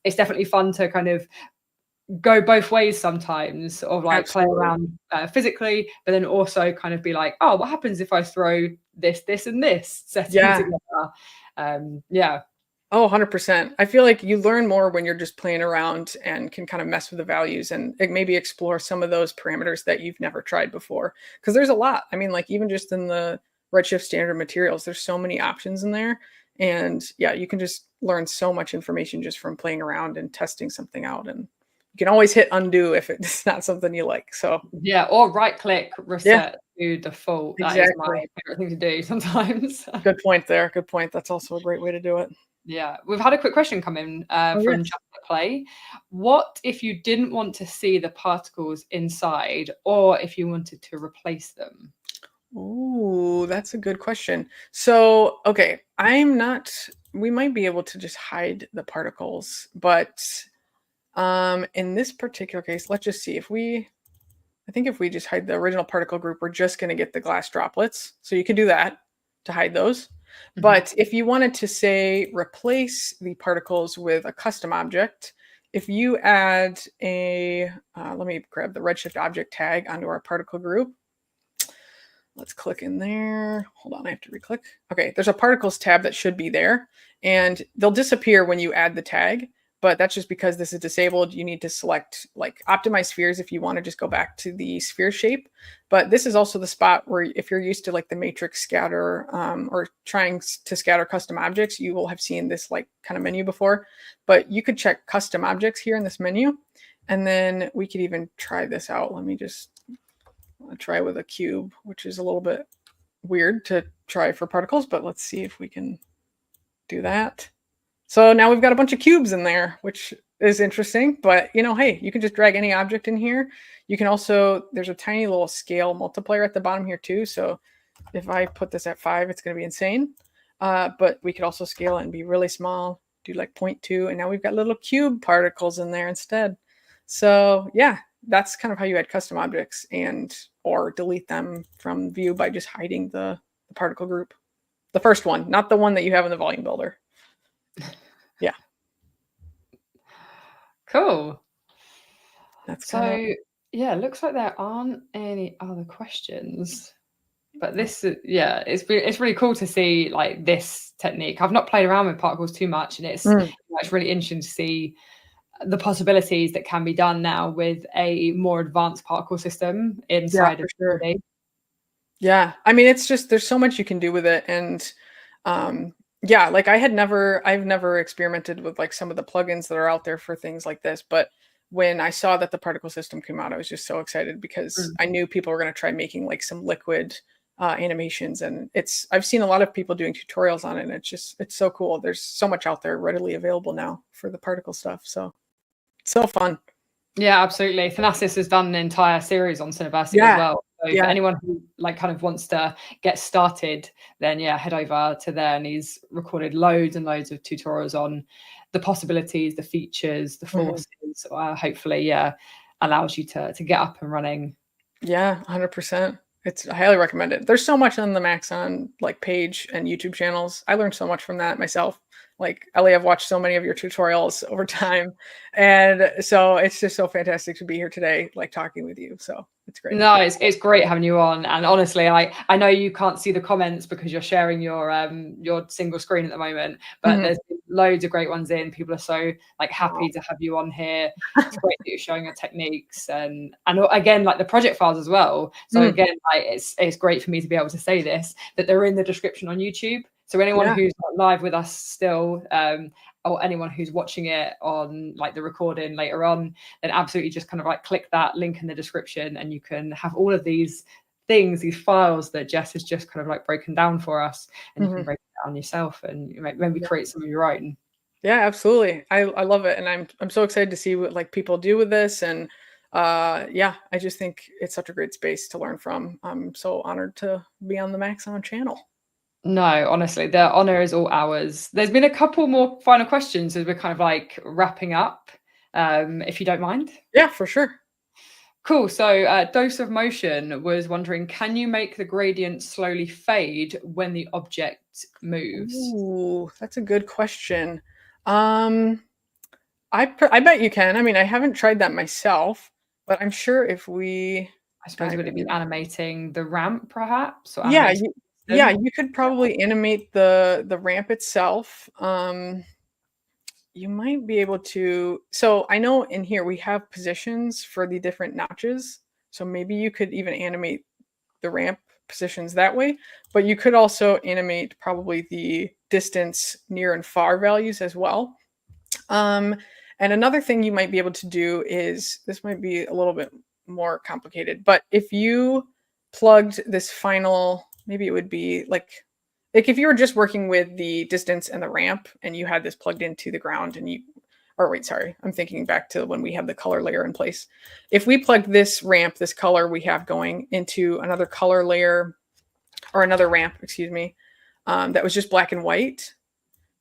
it's definitely fun to kind of go both ways sometimes, of like play around physically, but then also kind of be like, oh, what happens if I throw this and this setting together? Oh, 100%. I feel like you learn more when you're just playing around and can kind of mess with the values and maybe explore some of those parameters that you've never tried before. Because there's a lot. I mean, like even just in the Redshift standard materials, there's so many options in there. And yeah, you can just learn so much information just from playing around and testing something out. And you can always hit undo if it's not something you like. So yeah, or right click, reset to default. That is my favorite thing to do sometimes. Good point there. Good point. That's also a great way to do it. Yeah, we've had a quick question come in from Just Play. What if you didn't want to see the particles inside, or if you wanted to replace them? Oh, that's a good question. So, okay, we might be able to just hide the particles, but in this particular case, let's just see I think if we just hide the original particle group, we're just going to get the glass droplets. So you can do that to hide those. But if you wanted to say replace the particles with a custom object, if you add let me grab the Redshift object tag onto our particle group. Let's click in there. Hold on, I have to re-click. Okay, there's a particles tab that should be there and they'll disappear when you add the tag, but that's just because this is disabled. You need to select like optimize spheres if you want to just go back to the sphere shape. But this is also the spot where if you're used to like the matrix scatter or trying to scatter custom objects, you will have seen this like kind of menu before. But you could check custom objects here in this menu. And then we could even try this out. Let me just try with a cube, which is a little bit weird to try for particles, but let's see if we can do that. So now we've got a bunch of cubes in there, which is interesting, but you know, hey, you can just drag any object in here. You can also, there's a tiny little scale multiplier at the bottom here too. So if I put this at 5, it's going to be insane. But we could also scale it and be really small, do like 0.2. And now we've got little cube particles in there instead. So yeah, that's kind of how you add custom objects or delete them from view by just hiding the particle group. The first one, not the one that you have in the volume builder. Yeah. Cool. That's so yeah, it looks like there aren't any other questions. But this, it's really cool to see like this technique. I've not played around with particles too much, and it's really interesting to see the possibilities that can be done now with a more advanced particle system inside of 3D. Yeah, I mean, it's just there's so much you can do with it, and Yeah, like I've never experimented with like some of the plugins that are out there for things like this, but when I saw that the particle system came out, I was just so excited because Mm. I knew people were going to try making like some liquid animations, and I've seen a lot of people doing tutorials on it, and it's so cool. There's so much out there readily available now for the particle stuff, so it's so fun. Yeah, absolutely. Thanasis has done an entire series on Cineversity as Yeah, well. So for yeah. anyone who like kind of wants to get started, then yeah, head over to there, and he's recorded loads and loads of tutorials on the possibilities, the features, the Mhm. forces. Hopefully, yeah, allows you to get up and running. Yeah, 100%. I highly recommend it. There's so much on the Maxon like page and YouTube channels. I learned so much from that myself. Like Ellie, I've watched so many of your tutorials over time. And so it's just so fantastic to be here today, like talking with you. So it's great. No, it's great having you on. And honestly, I know you can't see the comments because you're sharing your single screen at the moment, but Mhm. there's been loads of great ones in. People are so like happy Wow. to have you on here. It's great that you're showing your techniques and again like the project files as well. So Mm, again, like, it's great for me to be able to say this, that they're in the description on YouTube. So anyone yeah. who's not live with us still, or anyone who's watching it on like the recording later on, then absolutely just kind of like click that link in the description, and you can have all of these things, these files that Jess has just kind of like broken down for us, and you can Mhm. break it down yourself and maybe create some of your own. Yeah, absolutely. I love it. And I'm so excited to see what like people do with this. And yeah, I just think it's such a great space to learn from. I'm so honored to be on the Maxon channel. No, honestly, the honor is all ours. There's been a couple more final questions as we're kind of like wrapping up, if you don't mind. Yeah, for sure. Cool. So, Dose of Motion was wondering, can you make the gradient slowly fade when the object moves? Ooh, that's a good question. Um, I bet you can. I mean, I haven't tried that myself, but I'm sure if we I suppose dive would it be in, animating the ramp perhaps, or yeah, animating the yeah, system? you could probably animate the ramp itself. You might be able to. So I know in here we have positions for the different notches. So maybe you could even animate the ramp positions that way, but you could also animate probably the distance near and far values as well. Um, and another thing you might be able to do is, this might be a little bit more complicated, but if you plugged this final, maybe it would be like if you were just working with the distance and the ramp and you had this plugged into the ground and you, or wait, sorry, I'm thinking back to when we had the color layer in place. If we plugged this ramp, this color we have going into another color layer or another ramp, excuse me, that was just black and white,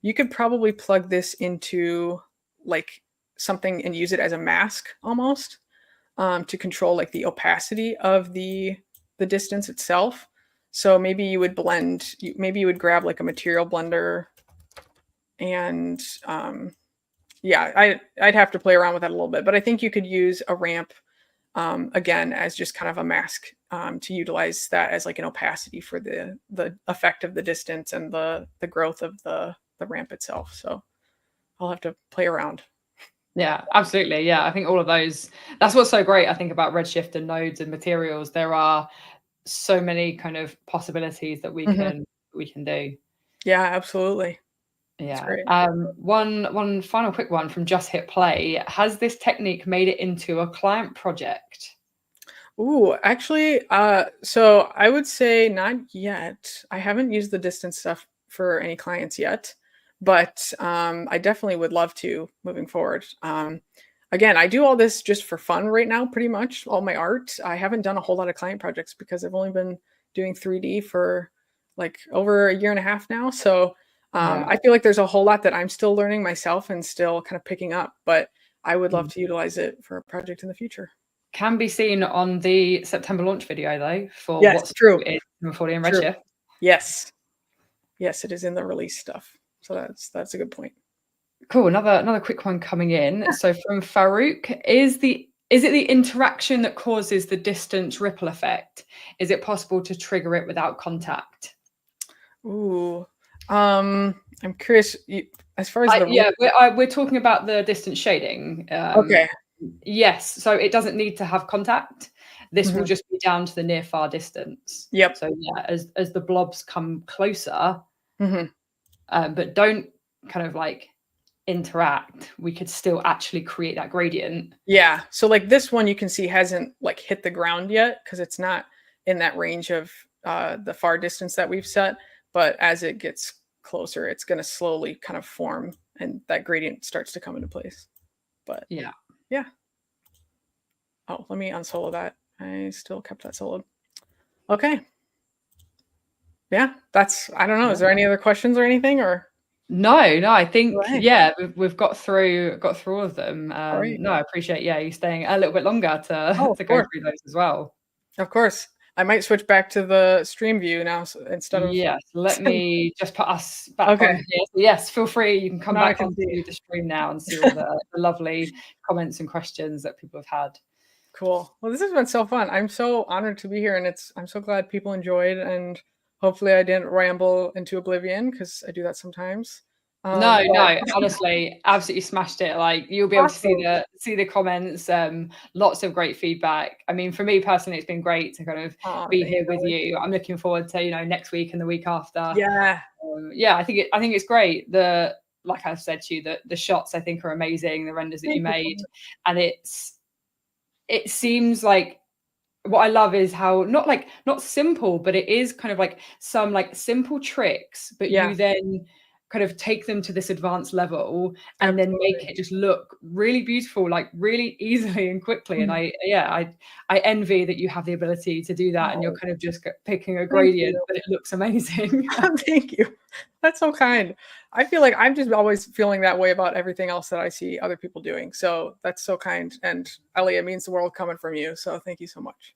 you could probably plug this into like something and use it as a mask almost, to control like the opacity of the distance itself. So maybe you would maybe you would grab like a material blender and yeah, I'd have to play around with that a little bit, but I think you could use a ramp again as just kind of a mask, to utilize that as like an opacity for the effect of the distance and the growth of the ramp itself. So I'll have to play around. Yeah, absolutely. Yeah, I think all of those, that's what's so great, I think, about Redshift and nodes and materials. There are so many kind of possibilities that Mhm. we can do. Yeah, absolutely. It's Yeah. great. One final quick one from Just Hit Play. Has this technique made it into a client project? Ooh, actually, so I would say not yet. I haven't used the distance stuff for any clients yet, but I definitely would love to moving forward. Again, I do all this just for fun right now, pretty much all my art. I haven't done a whole lot of client projects because I've only been doing 3D for like over a year and a half now. So Yeah. I feel like there's a whole lot that I'm still learning myself and still kind of picking up, but I would love Mm. to utilize it for a project in the future. Can be seen on the September launch video though for Yes, what's true. in 40 and True. Redshift. Yes. Yes, it is in the release stuff. So that's a good point. Cool. Another quick one coming in. So from Farouk, is it the interaction that causes the distance ripple effect? Is it possible to trigger it without contact? Ooh. I'm curious, as far as Yeah, we're talking about the distance shading. Okay. Yes, so it doesn't need to have contact. This will Mhm. just be down to the near far distance. Yep. So yeah, as the blobs come closer, Mhm. but don't kind of like interact, we could still actually create that gradient. Yeah. So like this one, you can see hasn't like hit the ground yet because it's not in that range of the far distance that we've set. But as it gets closer, it's going to slowly kind of form and that gradient starts to come into place. But yeah. Oh, let me unsolo that. I still kept that soloed. Okay. Yeah, that's, I don't know. Is there any other questions or anything or? No, I think, Right. yeah, we've got through all of them. Right. No, I appreciate, you staying a little bit longer to go through those as well. Of course. I might switch back to the stream view now instead of. Yes, let me just put us back on here. So yes, feel free. You can come back onto the stream now and see all the lovely comments and questions that people have had. Cool. Well, this has been so fun. I'm so honored to be here, and I'm so glad people enjoyed, and hopefully I didn't ramble into oblivion because I do that sometimes. No, honestly, absolutely smashed it. Like you'll be able to see the comments. Lots of great feedback. I mean, for me personally, it's been great to kind of be here with you. I'm looking forward to next week and the week after. Yeah, I think it's great. Like I've said to you, the shots I think are amazing. The renders that you made, and it seems like. What I love is how not simple, but it is kind of like some like simple tricks, but you then kind of take them to this advanced level and then make it just look really beautiful, like really easily and quickly. And I envy that you have the ability to do that and you're kind of just picking a gradient, but it looks amazing. Thank you. That's so kind. I feel like I'm just always feeling that way about everything else that I see other people doing. So that's so kind. And Ellie, it means the world coming from you. So thank you so much.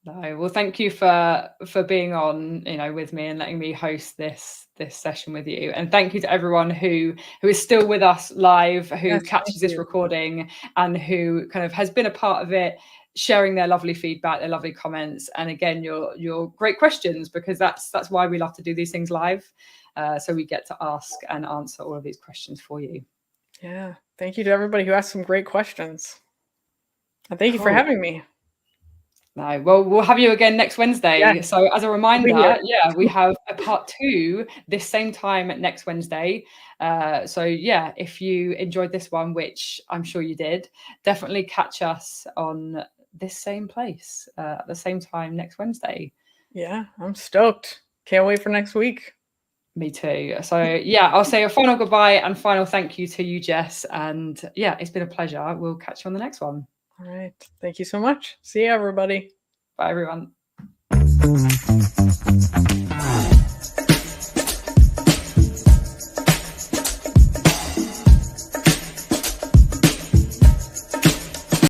No, well, thank you for being on, with me and letting me host this session with you. And thank you to everyone who is still with us live, who catches this recording and who kind of has been a part of it, sharing their lovely feedback, their lovely comments. And again, your great questions, because that's why we love to do these things live. So we get to ask and answer all of these questions for you. Yeah. Thank you to everybody who asked some great questions. And thank you for having me. No, well, we'll have you again next Wednesday. Yeah. So as a reminder, we have a part 2 this same time next Wednesday. So if you enjoyed this one, which I'm sure you did, definitely catch us on this same place at the same time next Wednesday. Yeah, I'm stoked. Can't wait for next week. Me too. So I'll say a final goodbye and final thank you to you, Jess. And it's been a pleasure. We'll catch you on the next one. All right. Thank you so much. See you, everybody. Bye, everyone.